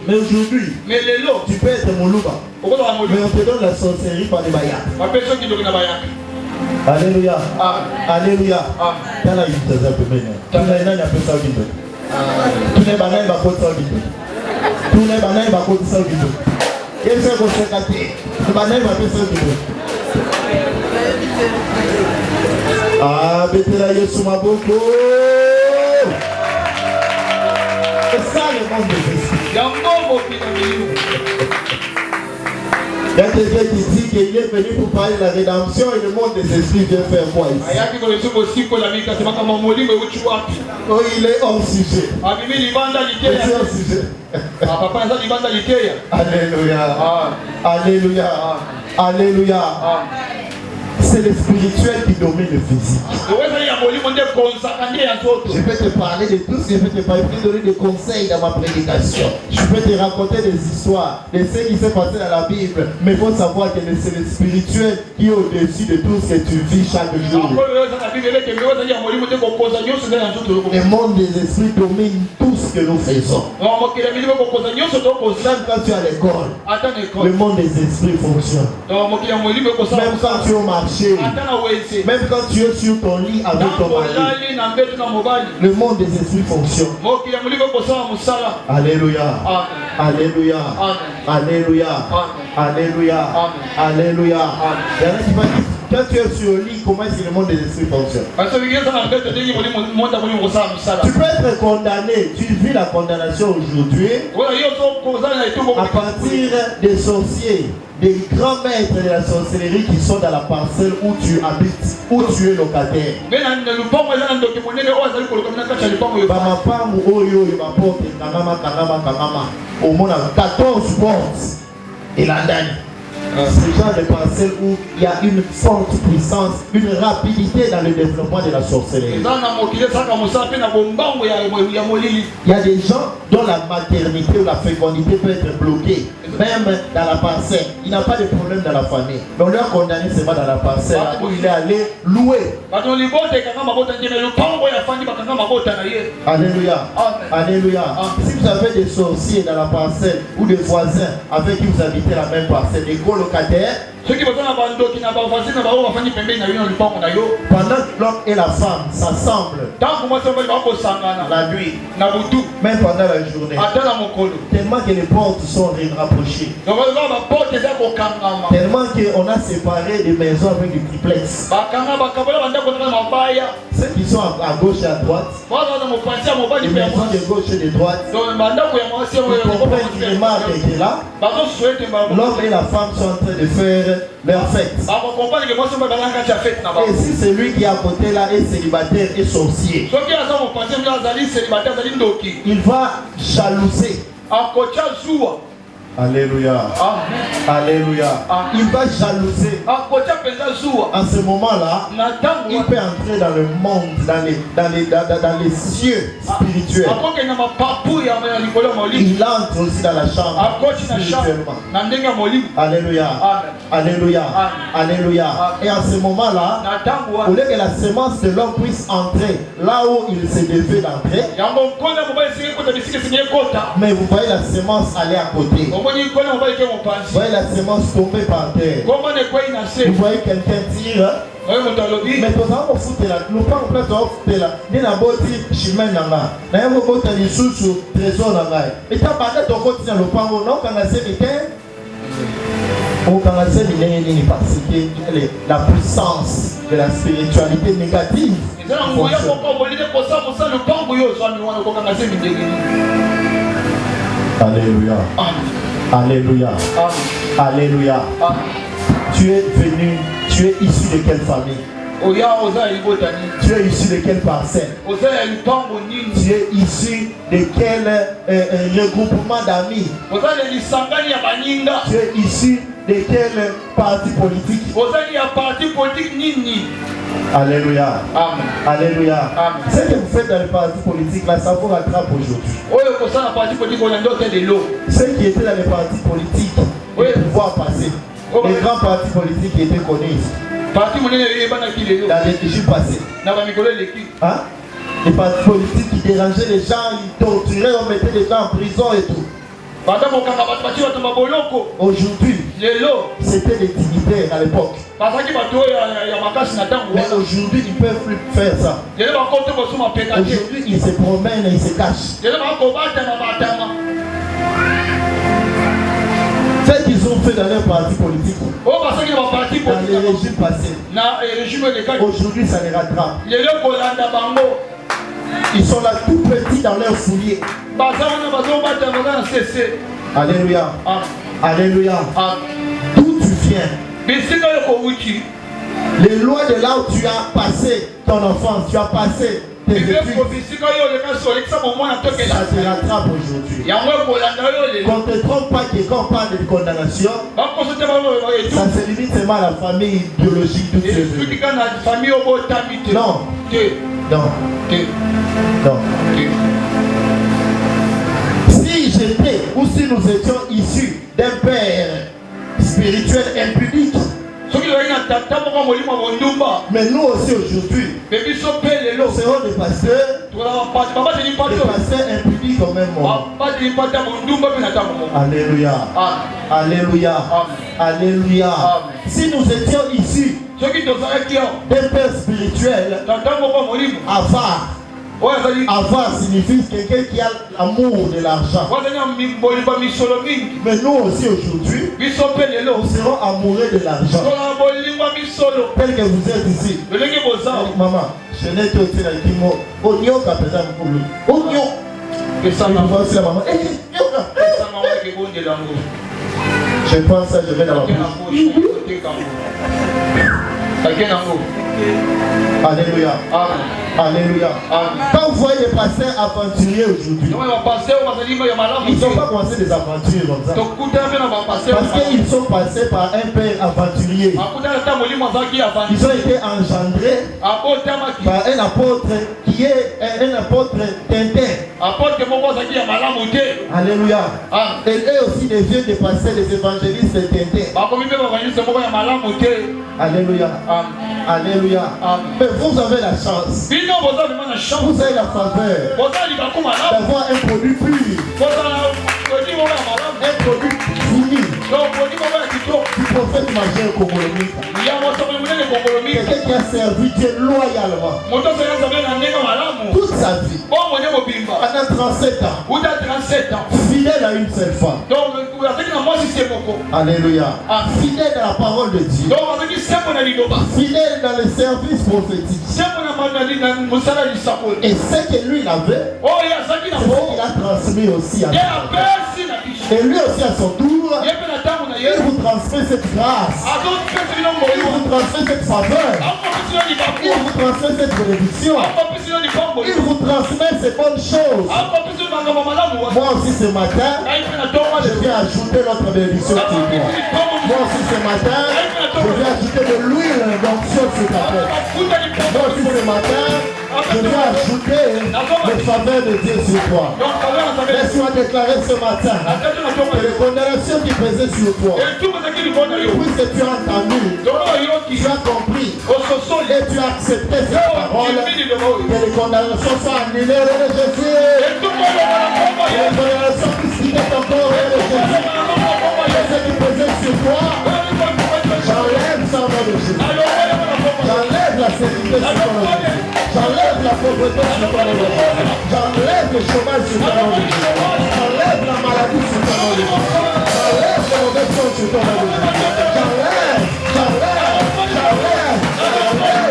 Mais aujourd'hui, tu peux être Moluba. Mais on te donne la sorcellerie par les Bayas. Alléluia. Alléluia. Ah, betela Yesu maboko. C'est ça le monde des esprits. Il y a quelqu'un qui dit qu'il est venu pour parler de la rédemption et le monde des esprits vient faire quoi ici? Oh, il est hors sujet. Il est hors sujet. Alléluia. Alléluia. Alléluia. C'est le spirituel qui domine le physique. Je peux te parler de tout ce que je peux te parler, je peux te donner des conseils dans ma prédication. Je peux te raconter des histoires de ce qui s'est passé dans la Bible. Mais il faut savoir que c'est le spirituel qui est au-dessus de tout ce que tu vis chaque jour. Le monde des esprits domine tout ce que nous faisons. Même quand tu es à l'école, le monde des esprits fonctionne. Même quand tu es au marché, même quand tu es sur ton lit avec ton mari, le monde des esprits fonctionne. Alléluia. Alléluia. Alléluia. Alléluia. Alléluia. Quand tu es sur le lit, comment est-ce que le monde des esprits fonctionne? Tu peux être condamné. Tu vis la condamnation aujourd'hui à partir des sorciers, des grands maîtres de la sorcellerie qui sont dans la parcelle où tu habites, où tu es locataire. Au monde 14 portes et la dernière. Ce genre de parcelle où il y a une forte puissance, une rapidité dans le développement de la sorcellerie. Il y a des gens dont la maternité ou la fécondité peut être bloquée, même dans la parcelle. Il n'a pas de problème dans la famille. Mais on leur condamné seulement dans la parcelle où il est allé louer. Alléluia. Alléluia. Si vous avez des sorciers dans la parcelle ou des voisins avec qui vous habitez la même parcelle, des colocataires, pendant que l'homme et la femme s'assemblent la nuit, même pendant la journée, tellement que les portes sont rapprochées, tellement qu'on a séparé des maisons avec des triplex. Ceux qui sont à gauche et à droite, les maisons de gauche et de droite, ils comprennent qu'ils remarquent que là, l'homme et la femme sont en train de faire leur fête. Et si celui qui est à côté là est célibataire et sorcier, il va jalouser. Alléluia. Alléluia. Il va jalouser. En ce moment-là, il peut entrer dans le monde, dans les cieux spirituels. Il entre aussi dans la chambre spirituellement. Alléluia. Alléluia. Alléluia. Et en ce moment-là, au lieu que la semence de l'homme puisse entrer là où il se devait d'entrer, mais vous voyez la semence aller à côté. Vous voyez la semence tomber par terre. Vous voyez quelqu'un dire, mais tu as foutu là, nous pas en place de foutu là. Ni na boti chemin nanga. Na yemo bota ni susu trésor nanga. Et tu as parlé de ton côté dans le pango, non quand on s'est mis au Canada, parce que la puissance de la spiritualité négative. Alléluia. Alléluia. Alléluia. Tu es venu, tu es issu de quelle famille? Tu es issu de quelle parcelle? Tu es issu de quel regroupement d'amis? Tu es issu de quel parti politique? Alléluia. Amen. Alléluia. Amen. Ce que vous faites dans le parti politique, là, ça vous rattrape aujourd'hui. Ceux qui étaient dans les partis politiques, le pouvoir passé. Les grands partis politiques qui étaient connus ici. Dans les régimes passés. Hein? Les partis politiques qui dérangeaient les gens, ils torturaient, on mettait les gens en prison et tout. Aujourd'hui, c'était des dignitaires à l'époque. Mais aujourd'hui, ils ne peuvent plus faire ça. Aujourd'hui, ils se promènent et ils se cachent. Ce qu'ils ont fait dans leur parti politique, dans les régimes passés, aujourd'hui, ça les rattrape. Ils sont là tout petits dans leur soulier. Alléluia. Alléluia. D'où viens. Les lois de là où tu as passé ton enfance, tu as passé tes études, ça te rattrape aujourd'hui. Qu'on ne te trompe pas que quand on parle de condamnation, ça se limite seulement à la famille biologique d'où tu es venu. Non. Non. Non. Si j'étais ou si nous étions issus d'un père spirituel impudique, mais nous aussi aujourd'hui, nous serons des pasteurs impudiques au même moment. Alléluia. Alléluia. Alléluia. Si nous étions issus d'un père spirituel, avoir signifie quelqu'un qui a l'amour de l'argent. Mais nous aussi aujourd'hui, nous serons amoureux de l'argent. Tel que vous êtes ici. Maman, je n'ai que aussi la kimo. Oignon qu'a pesé pour lui. Oignon. Et ça m'a aussi la maman. Je pense que je vais dans la bouche. Alléluia. Alléluia. Quand vous voyez les pasteurs aventuriers aujourd'hui, ils ne sont pas commencés des aventures comme ça. Parce qu'ils sont passés par un père aventurier. Ils ont été engendrés par un apôtre qui est un apôtre Tintin. Alléluia. Et eux aussi deviennent des pasteurs, des évangélistes Tintin. Alléluia. Alléluia. Mais vous avez la chance. Vous avez la faveur d'avoir un produit pur. Un produit fini. Du prophète majeur congolais. Quelqu'un qui a servi Dieu loyalement toute sa vie. Pendant 37 ans. Fidèle à une seule femme. Alléluia. Fidèle à la parole de Dieu. Fidèle dans le service prophétique. Et ce que lui il avait, c'est ce qu'il a transmis aussi à nous. Et lui aussi à son tour, il vous transmet cette grâce. Il vous transmet cette faveur. Il vous transmet cette bénédiction. Il vous transmet ces bonnes choses. Moi aussi ce matin, je viens ajouter notre bénédiction sur moi. Moi aussi ce matin, je viens ajouter de l'huile d'onction sur ta tête. Moi aussi ce matin, je viens ajouter les faveurs de Dieu sur toi. Laisse-moi déclarer ce matin que les condamnations qui pesaient sur toi, puisque tu as entendu, tu as compris et tu as accepté cette parole, que les condamnations soient annulées au nom de Jésus. Les condamnations qui s'étaient encore au nom de Jésus, et ce qui pesait sur toi, j'enlève ça au nom de Jésus. J'enlève la sécurité sur ton nom. J'enlève la pauvreté sur ton nom. J'enlève le chômage sur ton nom. J'enlève la maladie sur ton nom. J'enlève les mauvaises choses sur ton nom. J'enlève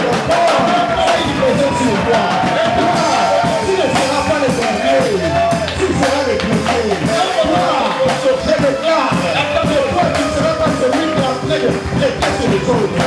le corps qui pesait sur toi. Tu ne seras pas le dernier. Tu seras le premier. Je déclare que toi tu ne seras pas celui qui est en train de traiter sur les autres.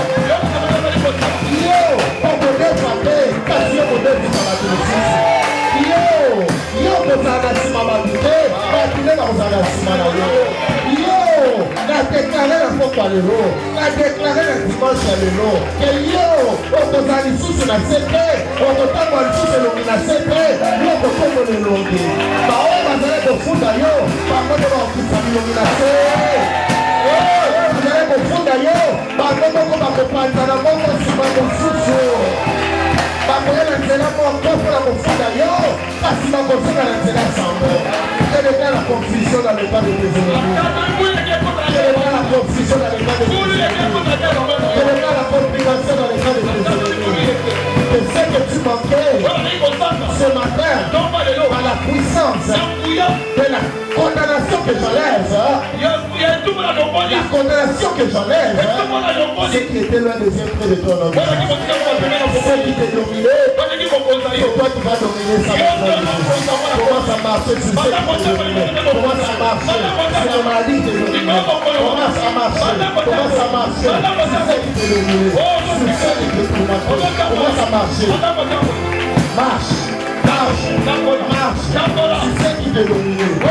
déclaré la porte à l'élo, a déclaré la dimanche à l'élo, que yo, on te a les sous la CP, on te t'a les sous la CP, yo, on te fait le longue. Bah, on va aller de foot à yo, par contre, on va faire la CP. Vous allez de foot à yo, par contre, on va prendre la montre, c'est pas de foot. Bakoyela nzela moko mpona kofuta yo kasi bakosala na nzela sango. Quelle est la confusion dans le pas de tes ennemis? Quelle est la confusion dans le pas de tes ennemis? Quelle est la complication dans le pas de tes ennemis? Que ce que tu manquais ce matin par la puissance de la condamnation que j'enlève, la condamnation que j'enlève, ce qui était loin devient près de ton homme. Ce qui t'est dominé, c'est toi qui vas dominer ça. Commence à marcher, tu sais qu'il est dominé. Commence à marcher, c'est la maladie qui est dominée. Commence à marcher, commence à marcher, tu sais qu'il est dominé. Tu sais qu'il est dominé. Commence à marcher. Marche, marche, marche. Tu sais qu'il est dominé. Tu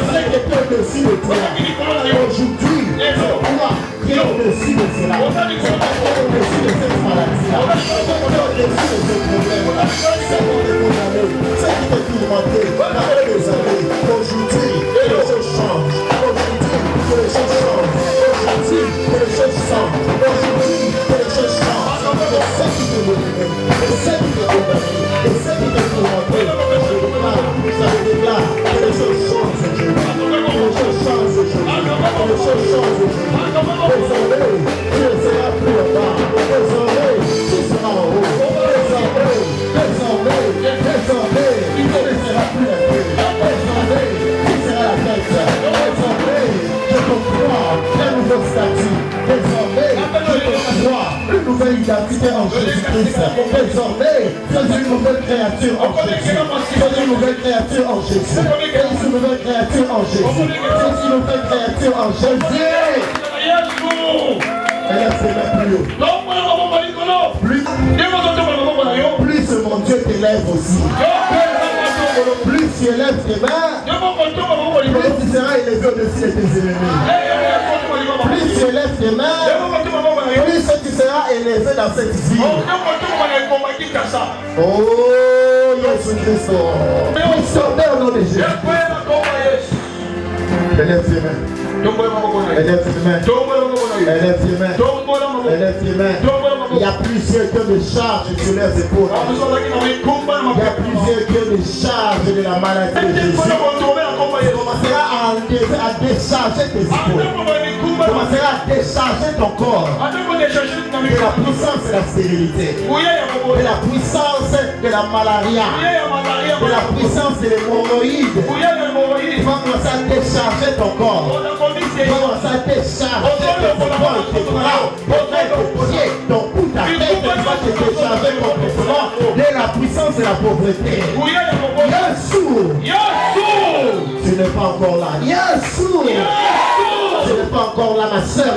sais qu'il est au-dessus de toi. Aujourd'hui, c'est toi qui est au-dessus de cela. C'est toi qui est au-dessus de cette maladie-là. C'est toi qui est au-dessus de ce problème-là. C'est toi qui est condamné. C'est qui t'est tourmenté. Après des années, aujourd'hui, que les choses changent. Aujourd'hui, que les choses changent. Aujourd'hui, que les choses changent. Aujourd'hui, que les choses changent. Et c'est qui t'est dominé. Et c'est qui t'est condamné. Et c'est qui t'est tourmenté. Je déclare que les choses changent aujourd'hui. Que les choses changent aujourd'hui. Que les choses changent aujourd'hui. Désormais, tu ne seras plus en bas. Désormais, tu seras en haut. Désormais, tu ne seras plus la tête. Désormais, tu seras la tête. Désormais, je comprends un nouveau statut. Désormais, je comprends une nouvelle identité en Jésus-Christ. Désormais, je suis une nouvelle créature en Jésus. Je suis une nouvelle créature en Jésus. Je suis une nouvelle créature en Jésus. Je suis une nouvelle créature en Jésus. Elle a fait la plus haut. Plus mon Dieu t'élève aussi. Plus tu élèves tes mains, plus tu seras élevé au-dessus de tes ennemis. Plus tu élèves tes mains, plus tu seras élevé dans cette vie. Oh, Jésus-Christ. Au nom de Jésus. Élève tes mains. Élève tes mains. Élève tes mains. Élève tes mains. Il y a plusieurs cœurs de charge sur les épaules. Il y a plusieurs cœurs de charge de la maladie de Jésus. Tu commenceras à décharger tes épaules. Tu commenceras à décharger ton corps de la puissance de la stérilité, de la puissance de la malaria, de la puissance de l'hémorroïde. Tu vas commencer à décharger ton corps. Tu vas commencer à décharger tes épaules, tes bras, tes pieds, ton cou, ta tête. Tu vas te décharger complètement de la puissance de la pauvreté. Tu n'es pas encore là. Tu n'es pas encore là, ma soeur.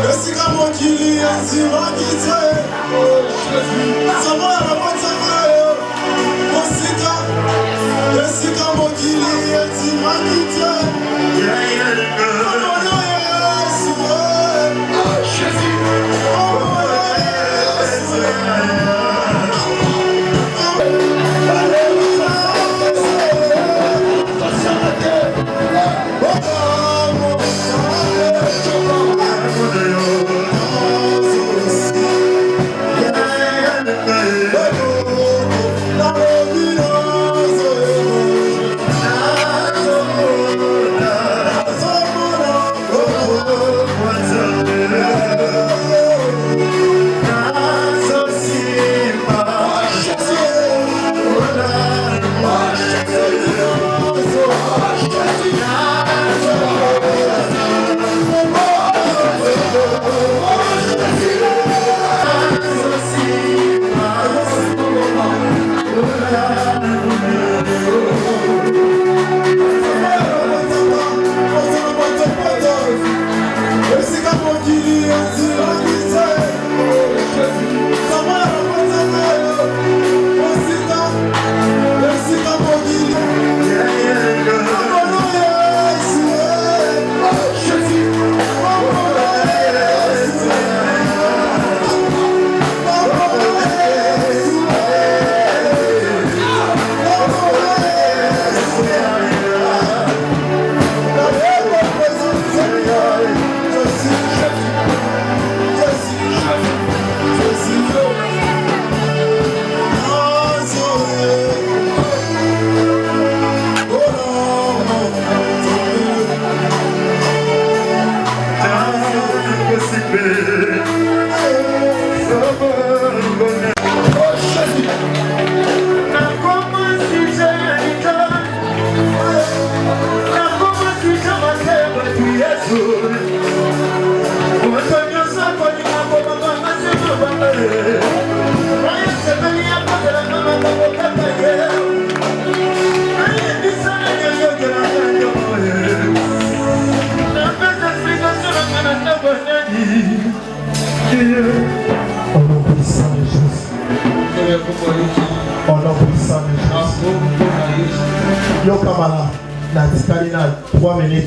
Esika mokili ya nzima kite. Sama ya Yo Kamala, na Tikalina 3 minutes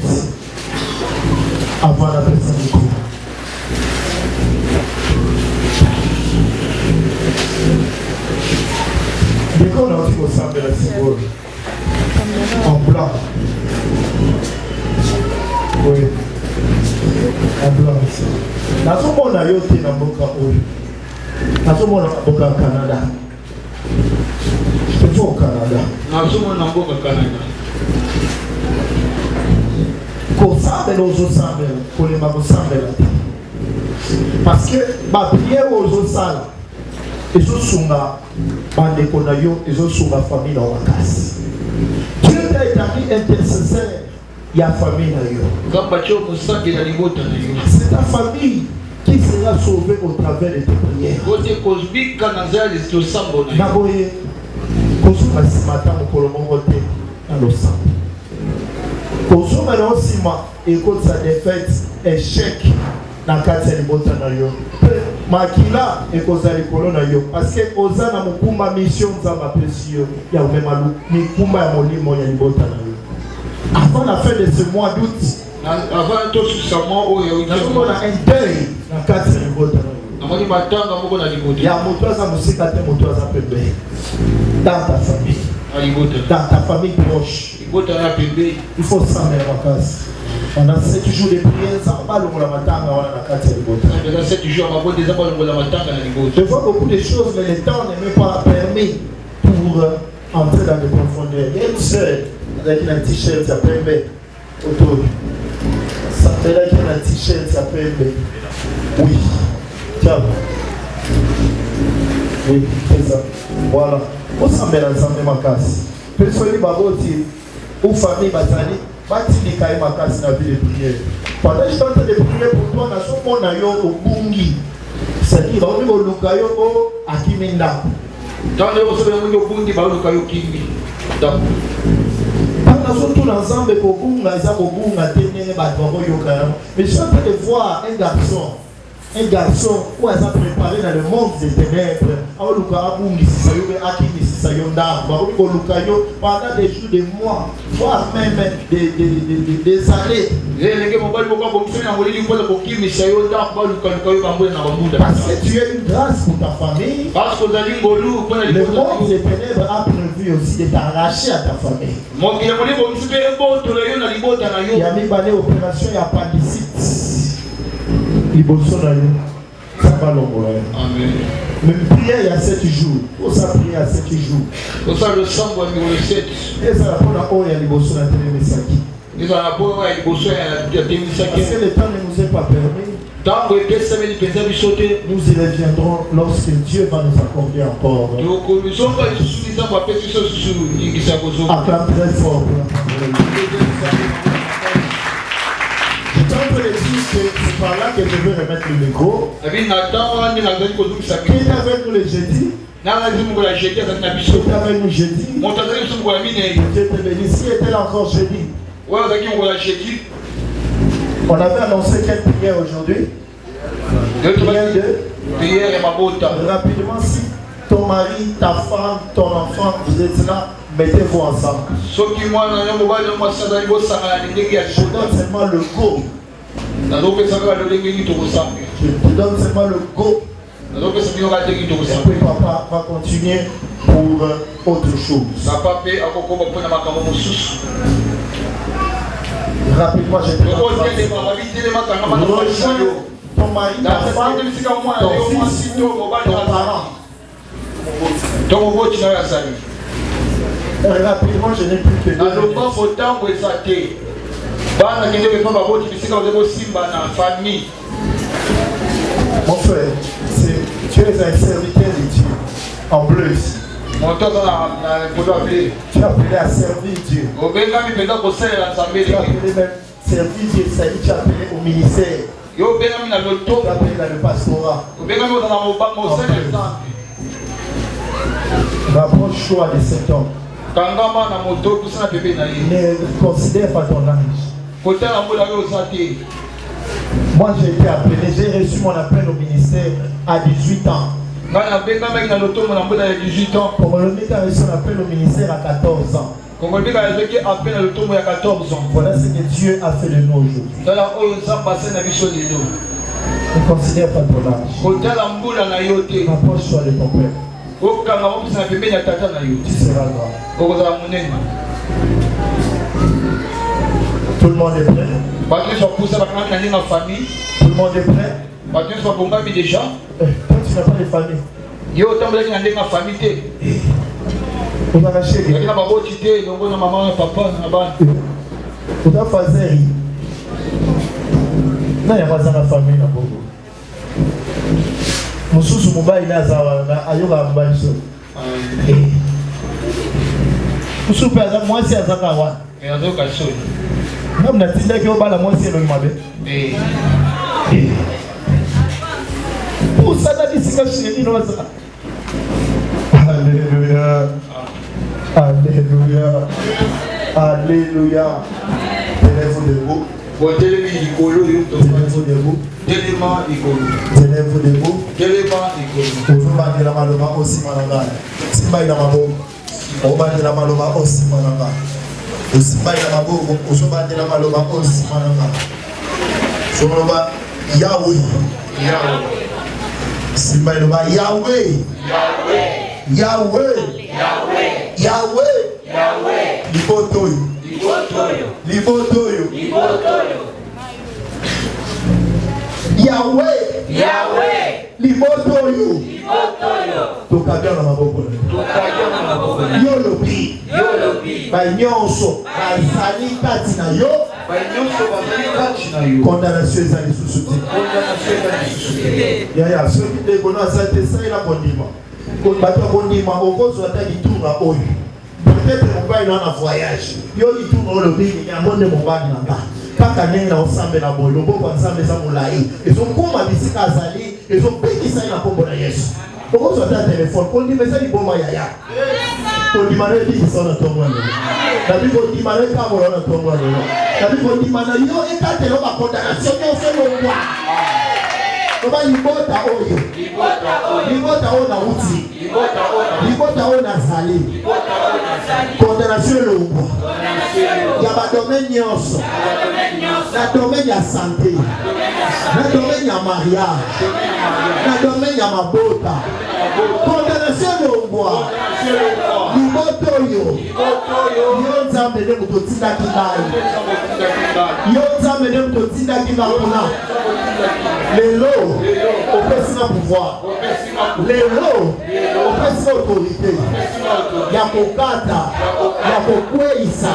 avant la personne du coup. Dès qu'on a aussi au centre de la symbole, en blanc. Oui, en blanc ici. Dans ce monde, il y a aussi dans Boka Oyo. Dans ce monde, il y a au Canada. Je peux au Canada. Dans ce monde, il y a au Canada. Kosambe lozo sambe, kolema kosambe la. Parce que ma prière aux sala, ezo sunga bande konayo, ezo sunga famille dans la casse. Dieu t'a établi intercesseur, il y a famille dans yo. C'est ta famille qui sera sauvée au travers de tes prières. Naboye, kosunga simata mukolomo te dans le sang. Kosoma na osima écoute sa défaite échec na kati ya libota na yo makila ekozali likolo na yo parce que oza na mokumba mission nzambe apesi yo ya omema mikumba ya molimo ya libota na yo avant la fin de ce mois d'août avant tout ce mois où il y a un deuil na kati ya libota na yo ya moto aza mosika te moto aza pembe dans ta famille dans ta famille proche. Il faut s'amener à ma case. Pendant 7 jours de prière, ça va pas la matanga ou la carte de Libota. Pendant 7 jours, on va déjà pas la matanga à Libota. Je vois beaucoup de choses, mais le temps ne m'est pas permis pour entrer dans les profondeurs. Il y a une sœur avec un t-shirt à Pembe autour. Ça fait avec un t-shirt à Pembe. Oui. Tiens. Oui, c'est ça. Voilà. On s'emmène dans ma case. Personne baboti ou famille batali bati kai makasi na vie de prière. Pendant que je suis en train de prier pour toi, na so mona yo obungi. C'est-à-dire on au lukayo o akiminda. Dans le rose de mon obungi ba lukayo kimi. Donc pendant so tout ensemble ko bunga za ko bunga tenene ba to yo kaya. Mais je suis en train de voir un garçon un garçon où elle s'est préparé dans le monde des ténèbres, pendant des jours, des mois, voire même des années. Parce que tu es une grâce pour ta famille. Le monde des ténèbres a prévu aussi de t'arracher à ta famille. Il y a mis une opération et appendicite. Amen. Même prière il y a 7 jours. Pour ça prier à 7 jours. Pour ça le sang va numéro 7. Et ça la il y a les bossons à Télémessaki. Parce que le temps ne nous est pas permis. Nous y reviendrons lorsque Dieu va nous accorder encore. Acclame très fort. Je peux dire que c'est par là que je veux remettre le micro. Qui est avec nous le jeudi? Qui est avec nous jeudi? Dieu te bénisse. Qui était là encore jeudi? On avait annoncé quelle prière aujourd'hui? Prière de... Rapidement, si ton mari, ta femme, ton enfant, vous êtes là, mettez-vous ensemble. Je donne seulement le go. Je te donne seulement le go. Et puis papa va continuer pour autre chose. Rapidement, je te rejoins ton mari, ta femme, ton fils, ton parent. Rapidement, je n'ai plus que 2 minutes. Mon frère, tu es un serviteur de Dieu. En bleu ici. Tu as appelé à servir Dieu. Tu as appelé même servir Dieu, ça dit tu as appelé au ministère. Tu as appelé dans le pastorat. Rapproche-toi de cet homme. Ne considère pas ton âge. Moi j'ai été appelé, j'ai reçu mon appel au ministère à 18 ans. Comme le mec a reçu son appel au ministère à 14 ans. Voilà ce que Dieu a fait de nous aujourd'hui. Ne considère pas ton âge. Rapproche-toi de ton père. Tu seras grand. Tout le monde est prêt? Tout le monde est prêt? Toi tu n'as pas de famille. On va racheter. On va faire rire. Non, il n'y a pas de famille. Mususu mobile na ayoka mbanso. Mususu pesa mwasi azaka wa. Azoka so. Même na tinda ki obala mwasi elo mabe. Pour ça na disika chéri no ça. Alléluia. Alléluia. Alléluia. Tenez-vous debout. Tenez-vous debout. Tenez-vous debout. Ozobandela maloba aussi mananga. Simba ina mabo. Obandela maloba aussi mananga. Simba ina mabo. Ozobandela maloba aussi mananga. Sonoba Yahweh. Simba ina Yahweh. Yahweh. Yahweh. Libotoyo. Yahweh. Libotoyo. Tokabia na maboko. Yolobi. Banyonso. Bazali kati na yo. Condamnation ezali susu te. Ya ceux qui dégonent ça te ça ila kondima. Bato kondima okozwa ta kitunga oyo. Peut-être mobali na voyage. Yo kitunga olobi nyamonde mobali na ba. Kaka ndenge na osambe na boyo loboko nzambe eza molai ezokoma bisika azali ezopekisa na kombo na Yesu. Okozwa ta telefone kondima eza liboma yaya. Kondima na ebikisa na tongo na lelo. Dabi kondima na ekambola na tongo na lelo. Dabi kondima na yo ekatelo ba condamnation nyonso longwa. Oba libota oyo. Libota oyo na uti. Libota oyo na zali. Condamnation longo. Ya ba domaine nyonso. Na domaine ya santé. Na domaine ya mariage. Na domaine ya mabota. Condamnation longo. Libota oyo. Yo nzambe nde moto tindaki ngai. Yo nzambe nde moto tindaki ngai kuna. Lelo opesi na pouvoir. Lelo opesi autorité. Ya kokata, ya kokweisa,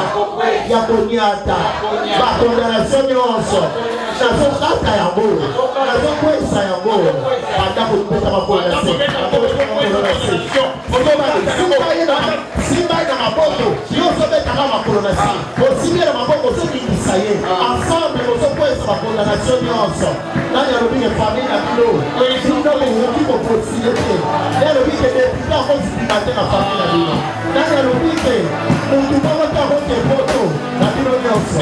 ya konyata. Ba condamnation nyonso. Nazokata yango. Nazokweisa yango. Banda kopesa bakondamnation. Simba ina maboko. Yoso betaka makondamnation. Osimira maboko sokingisa ye. Ensemble ozokwesa bakondamnation nyonso. Nani alobi ke famille na bino. Sino mokoki kopostile te. Nani alobi ke depute akozipima te na famille na bino. Nani alobi ke mutu moko te akoke poto na bino nyonso.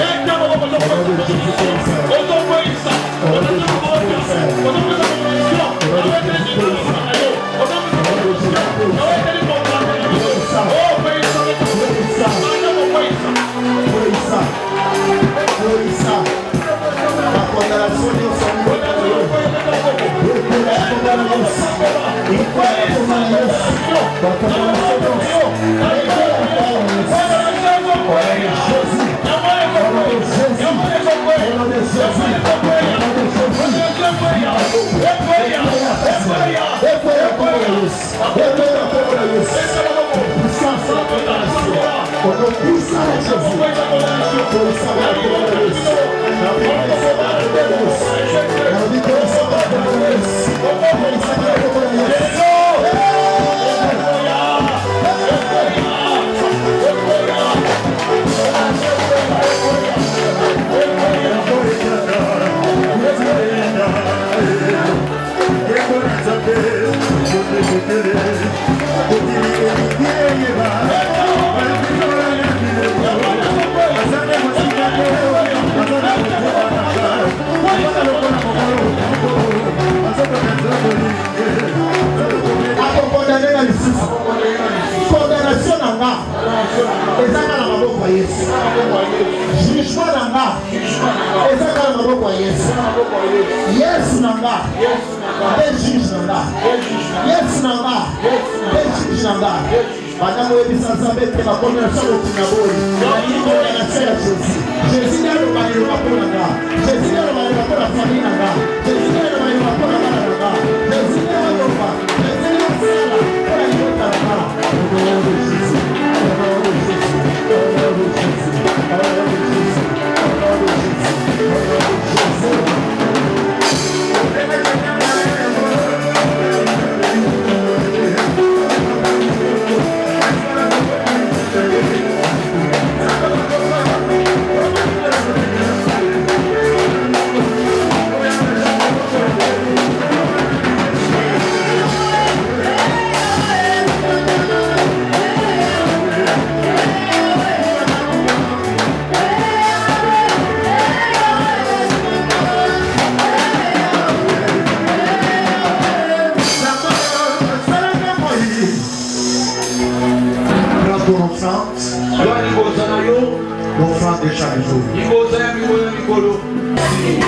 L'offrande de chaque jour.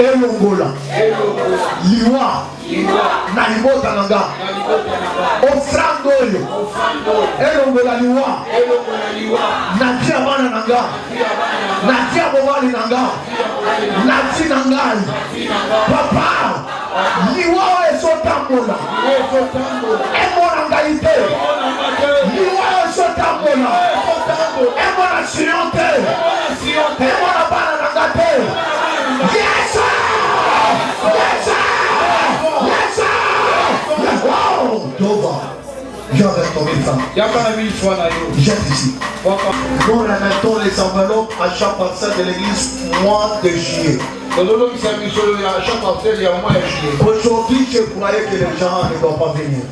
Elongola. Liwa. Na libota nanga. Offrande oyo. Elongola liwa. Natia bana nanga. Natia mobali nanga. Nati nangai. Papa. Liwa esotambola. Emona ngaite. Liwa esotambola. Emona siyonte. Emona bana nanga te. Yes sir. Yes sir. Yes sir. Wow. Tova. Viens avec ton médecin. Jette ici. Nous remettons les enveloppes à chaque parcelle de l'église mois de juillet. Aujourd'hui, je croyais que les gens ne doivent pas venir.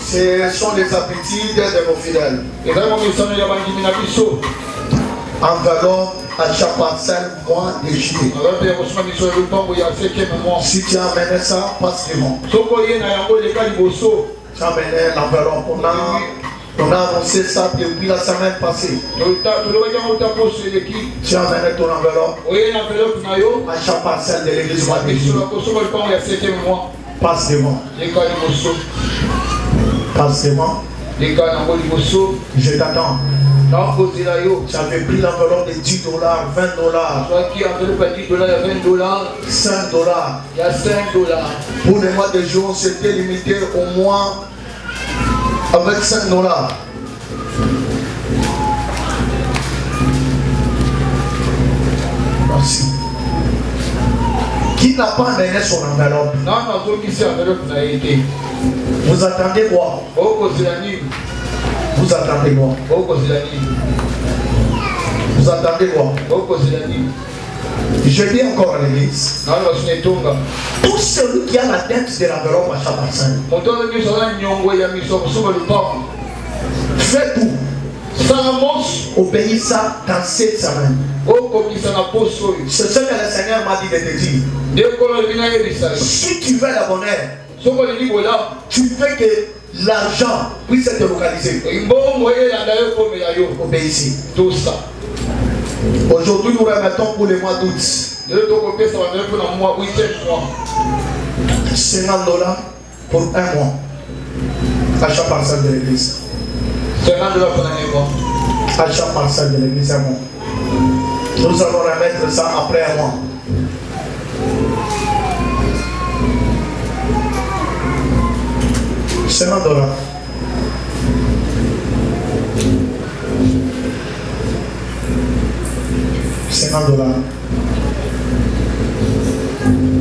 Ce sont les habitudes de nos fidèles. Enveloppe à chaque parcelle, mois de juillet. Si tu as amené ça, passe devant. Tu as amené l'enveloppe. On a annoncé ça depuis la semaine passée. Tu as amené ton enveloppe à chaque parcelle de l'église. Passe devant. Passe devant. Je t'attends. Tu avais pris l'enveloppe de $10, $20. $5. Pour le mois de juin, c'était limité au moins avec $5. Merci. Qui n'a pas amené son enveloppe? Vous attendez quoi? Vous attendez quoi? Vous attendez quoi? Je dis encore à l'église. Tout celui qui a la tête de l'enveloppe à chaque personne, fais tout. Obéis ça dans cette semaine. C'est ce que le Seigneur m'a dit de te dire. Si tu veux le bonheur, tu veux que l'argent puisse être localisé. Obéissez. Tout ça. Aujourd'hui, nous remettons pour le mois d'août $50 pour un mois à chaque parcelle de l'église. $50 pour un mois à chaque parcelle de l'église un mois. Nous allons remettre ça après un mois. $50. $50.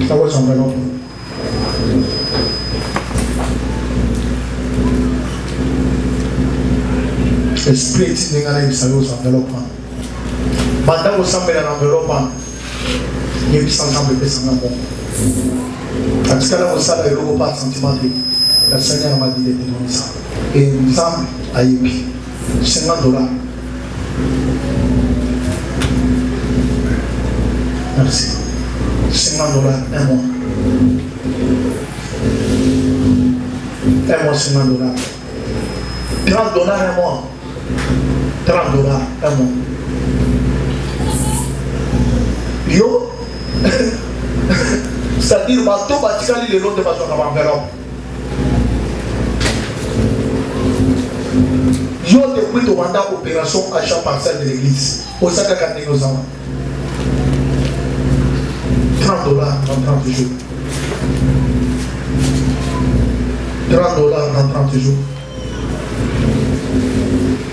Ça va s'en faire longtemps. Esprit est négatif, ça va s'en faire longtemps. Pendant que ça met l'enveloppe, il y a 800 ans de baisse en avant. En tout cas, là, ça va être pas sentimental. Le Seigneur m'a dit de te donner ça. Et nous sommes à Yépi. $50. Merci. $50 un mois. Un mois, $50. $30 un mois. $30 un mois. Yo, c'est-à-dire, bateau batikali le long de bateau dans l'enveloppe. Yo, depuis ton mandat opération à chaque parcelle de l'église. Au sac à 4 nos enfants. $30 dans 30 jours. $30 dans 30 jours.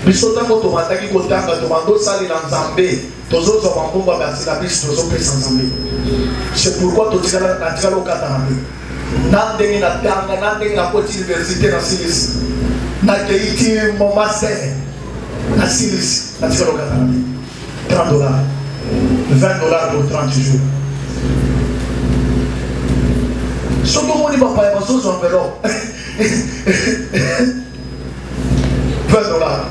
Bisota moto mataki kotanga tomando sali na Nzambe. Tozo zo mambomba merci la biso tozo pesa Nzambe. C'est pourquoi totikala natikala okatambe. Nandenge na tanga nandenge na koti université na Silis. Na keiti mon master na Silis natikala okatambe. $30. $20 pour 30 jours. Soto moni papa ya basozo enveloppe. $20.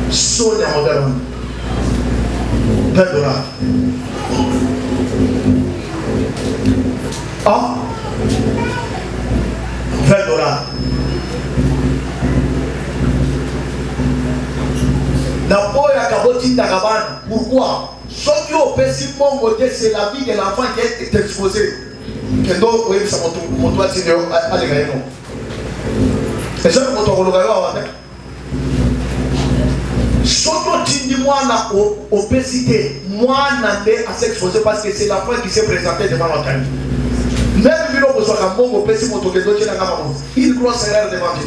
Sonia moderne. $20. Ah, $20. D'abord, il y a Kaboti Tagabana. Pourquoi? Ce qui est au petit monde, c'est la vie de l'enfant qui est exposée. Que donc, oui, ça mon doigt, c'est à l'également. Et ça, mon tour, le gars, surtout, dis-moi, obésité, moi, n'a à s'exposer parce que c'est l'enfant qui s'est présenté devant notre ami. Même si l'on soit un bon obésité, mon tour, il croit que c'est l'air devant lui.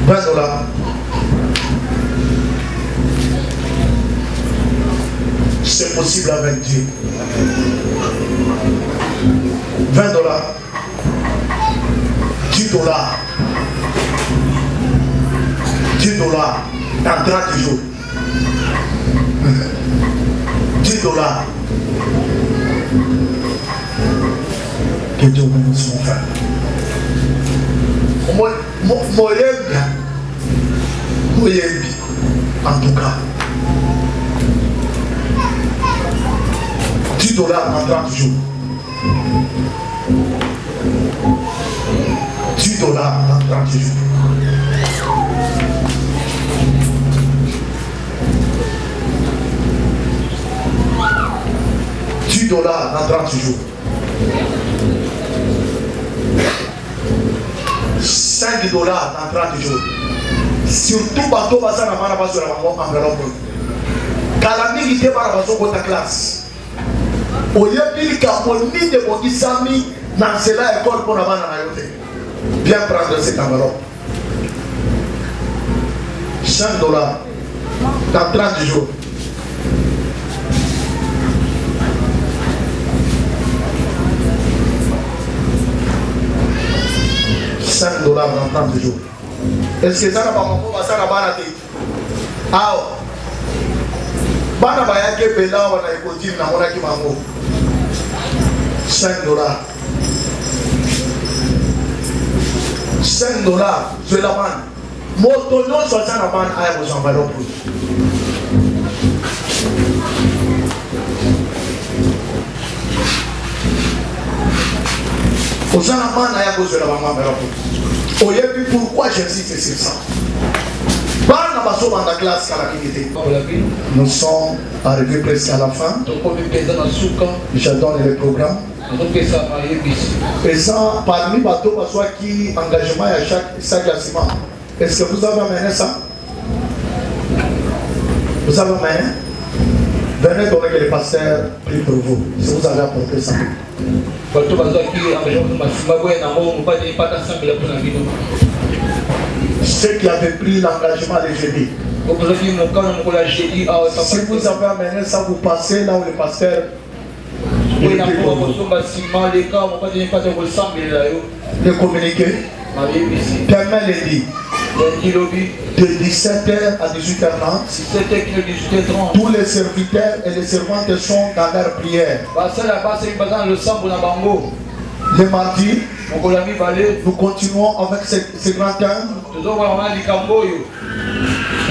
$20. C'est possible avec Dieu. $20. $10. $10 dans 30 jours. $10. Que Dieu bénisse mon frère. En tout cas, $10 en 30 jours. $10 en 30 jours. $10 en 30 jours. 5 $ en 30 jours. Surtout bateau basa na mana baso na bango enveloppe. Kala milité para baso ko ta classe. Oyebili ka moni de bokisami na cela école pour na bana na yote. Bien prendre cette enveloppe. 5 $ dans 30 jours. $5 dans 30 jours. Est-ce que ça n'a pas beaucoup ça n'a pas été? Ah, bana bayake pela wana ikoti na mona ki mango. $5. $5 je la man. Moto non so ça na man aya mo enveloppe. Osana man aya ko la man enveloppe. Oyebi pourquoi j'insiste sur ça. Nous sommes arrivés presque à la fin. Je donne le programme. Et ça, parmi les bateaux qui engagement à chaque classement. Est-ce que vous avez amené ça? Vous avez amené? Venez donner que le pasteur prie pour vous. Si vous avez apporté ça. Ceux qui avaient pris l'engagement de jeudi. Si vous avez amené ça, vous passez là où le pasteur. Le communiqué. Permet lundi. De 17h à 18h30. Tous les serviteurs et les servantes sont dans leur prière. Le mardi, nous continuons avec ce grand thème.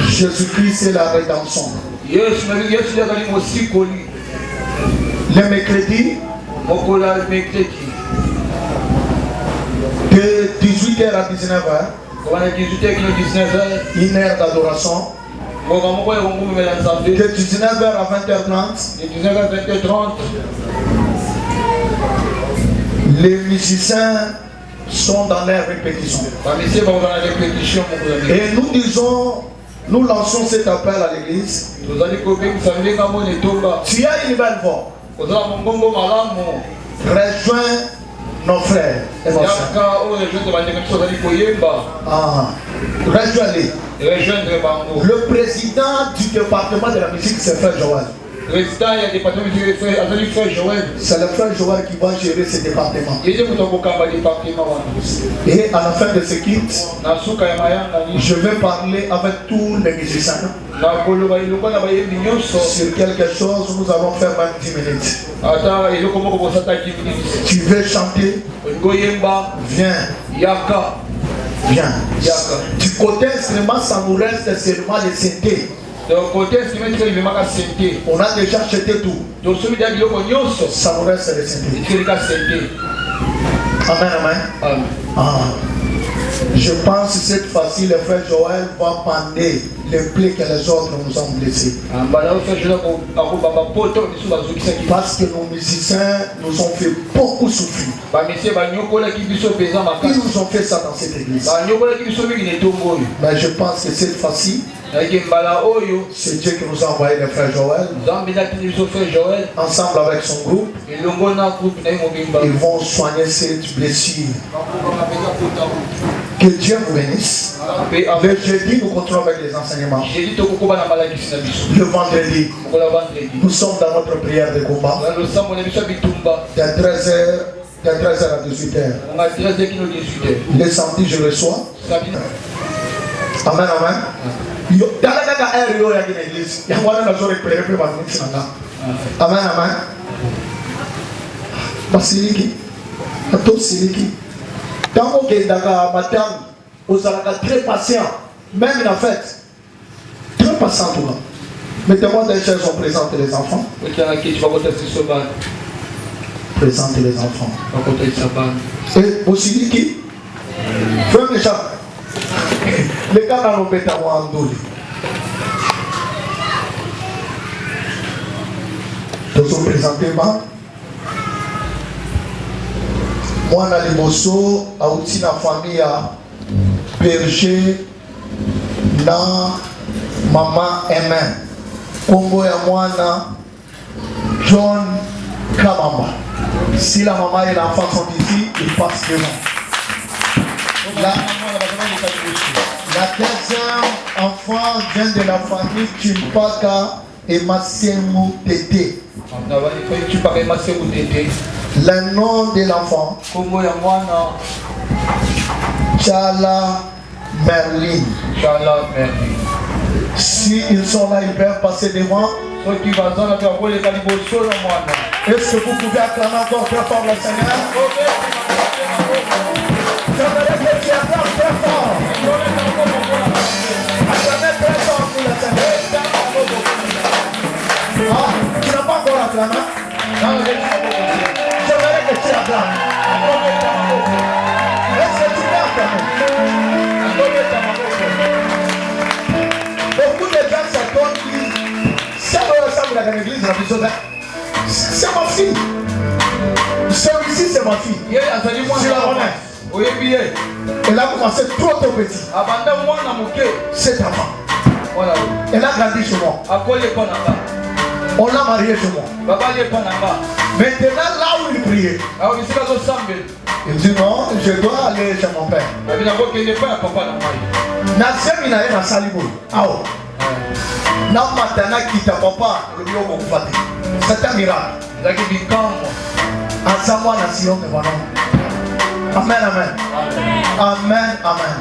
Jésus-Christ et la rédemption. Le mercredi, de 18h à 19h, une heure d'adoration. De 19h à 20h30, les musiciens sont dans leur répétition. Et nous lançons cet appel à l'église. Tu as une belle voix. Rejoins nos frères et nos sœurs. Rejoignez. Le président du département de la musique, c'est Frère Joël. C'est le frère Joël qui va gérer ce département. Et à la fin de ce kit, je vais parler avec tous les musiciens sur quelque chose. Nous allons faire 20 minutes. Tu veux chanter? Viens. Viens. Du côté instrument, ça nous reste seulement les synthés. On a déjà acheté tout. Ça nous reste les synthés. Amen, amen. Ah. Je pense que cette fois-ci, le frère Joël va pander les plaies que les autres nous ont blessés. Parce que nos musiciens nous ont fait beaucoup souffrir. Ils nous ont fait ça dans cette église. Mais je pense que cette fois-ci, c'est Dieu qui nous a envoyé le frère Joël. Ensemble avec son groupe, ils vont soigner cette blessure. Que Dieu vous bénisse. Le jeudi, nous continuons avec les enseignements. Le vendredi, nous sommes dans notre prière de combat. De 13h à 18h. Le samedi, je reçois. Amen, amen. Amen, amen. Basiliki. Ato siliki. Tango ke daga matang Aux alaka très patient. Même en fait. Très patient tout là. Mettez-moi des chaises, on présente les enfants. Présentez les enfants. Et aussi qui frère Richard. Les gars dans le bétail en dos. Nous sommes présentés moi. Moi dans l'émotion, à aussi la famille à berger, na maman Aimé. Congo et moi na John Kamamba. Si la maman et l'enfant sont ici, ils passent devant. La deuxième enfant vient de la famille Chimpaka et Massimo Tété. Le nom de l'enfant, Chala Merlin. Si ils sont là, ils peuvent passer devant. Est-ce que vous pouvez acclamer encore très fort le Seigneur? J'aimerais que tu acclames très fort. Acclamez très fort pour le Seigneur. Ah, tu n'as pas encore acclamé? J'aimerais que tu acclames. Est-ce que tu peux acclamer? Beaucoup de gens s'attendent qui c'est dans l'église, c'est ma fille. Celui-ci, c'est ma fille. Je la connais. Elle a commencé trop petit. C'est enfant. Elle a grandi chez moi. On l'a marié chez moi. Maintenant, là où il priait, il dit non, je dois aller chez mon père. C'est un miracle. Amen, amen. Amen, amen.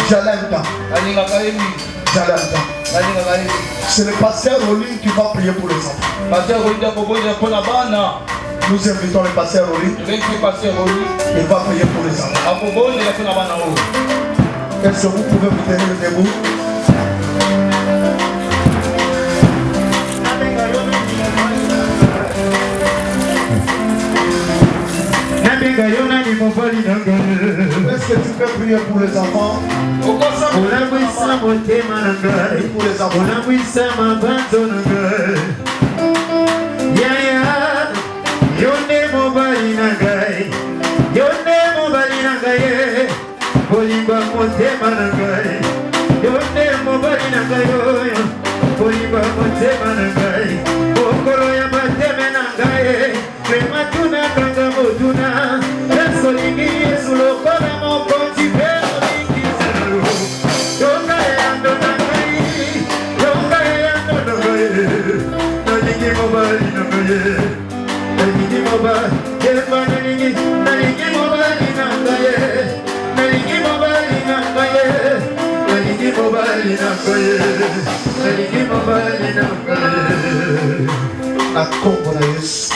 Je l'aime tant. Je l'aime tant. C'est le pasteur Oli qui va prier pour les enfants. Nous invitons le pasteur Oli. Il va prier pour les enfants. Est-ce que vous pouvez vous tenir debout? Est-ce que tu peux prier pour les enfants? Pour les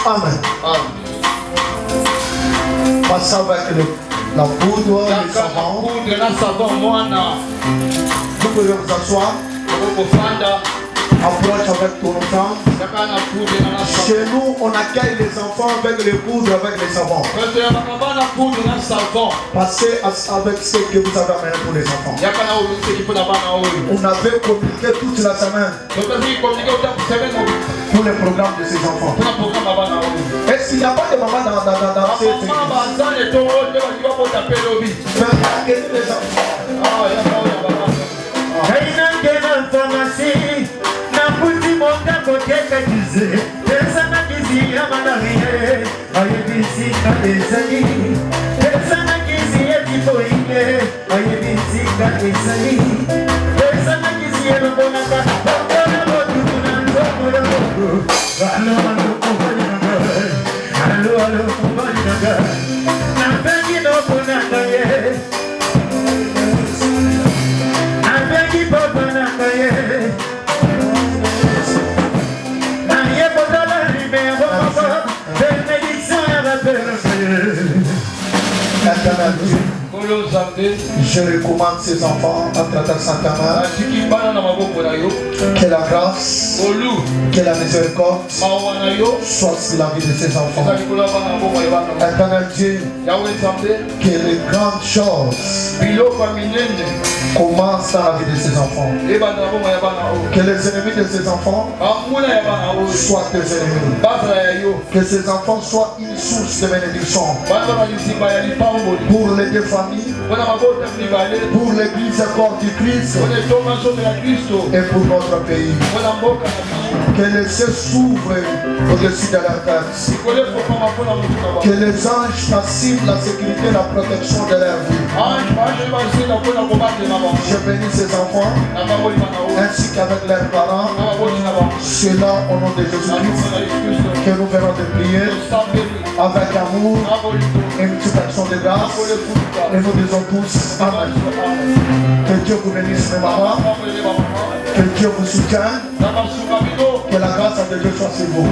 Amen. Passe avec la poudre, le savon. Vous pouvez vous asseoir. Approche avec ton enfant. Chez nous, on accueille les enfants avec les poudres, avec les savons. Passez avec ce que vous avez amené pour les enfants. On avait communiqué toute la semaine pour les programmes de ces enfants. Est-ce qu'il n'y a pas de maman dans cette église? Je recommande ces enfants entre ta sainte main. Que la grâce, que la miséricorde soit sur la vie de ces enfants. Éternel Dieu, que les grandes choses commencent dans la vie de ces enfants. Que les ennemis de ces enfants soient tes ennemis. Que ces enfants soient une source de bénédiction pour les deux familles, pour l'église et corps du Christ et pour notre pays. Que les cieux s'ouvrent au-dessus de leur tête. Que les anges assurent la sécurité et la protection de leur vie. Je bénis ces enfants ainsi qu'avec leurs parents. C'est là au nom de Jésus-Christ que nous venons de prier avec amour et une petite action de grâce. Et nous disons tous Amen. Que Dieu vous bénisse mes mamans. Que Dieu vous soutienne. Que la grâce de Dieu soit sur vous.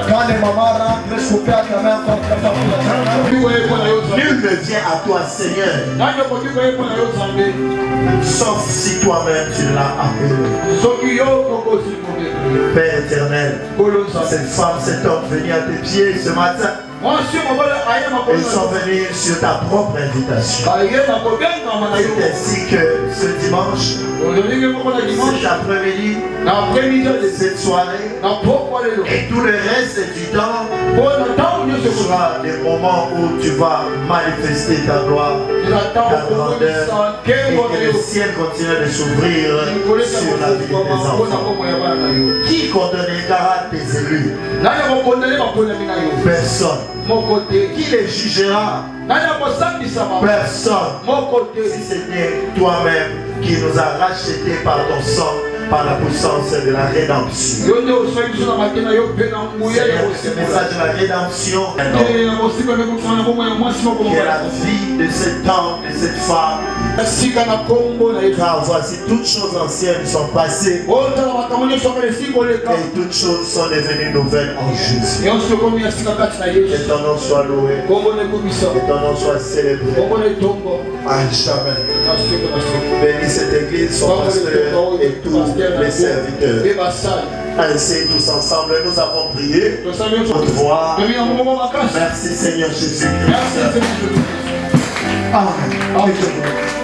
Quand les mamans rentrent, laisse couper à ta main contre la famille. Nul ne vient à toi, Seigneur, sauf si toi-même tu l'as appelé. Père éternel, cette femme, cet homme venu à tes pieds ce matin, ils sont venus sur ta propre invitation. C'est ainsi que ce dimanche, cet après-midi, cette soirée et tout le reste du temps sera des moments où tu vas manifester ta gloire, ta grandeur, et que le ciel continue de s'ouvrir sur la vie des enfants. Qui condamnera tes élus? Personne. Qui les jugera? Personne. Si ce n'est toi-même qui nous a rachetés par ton sang, par la puissance de la rédemption. C'est le message de la rédemption. Que la vie de cet homme, de cette femme, car voici toutes choses anciennes sont passées et toutes choses sont devenues nouvelles en Jésus. Que ton nom soit loué, que ton nom soit célébré à jamais. Bénis cette église, son pasteur et tous les serviteurs. Ainsi tous ensemble nous avons prié pour te voir. Merci Seigneur Jésus. Amen.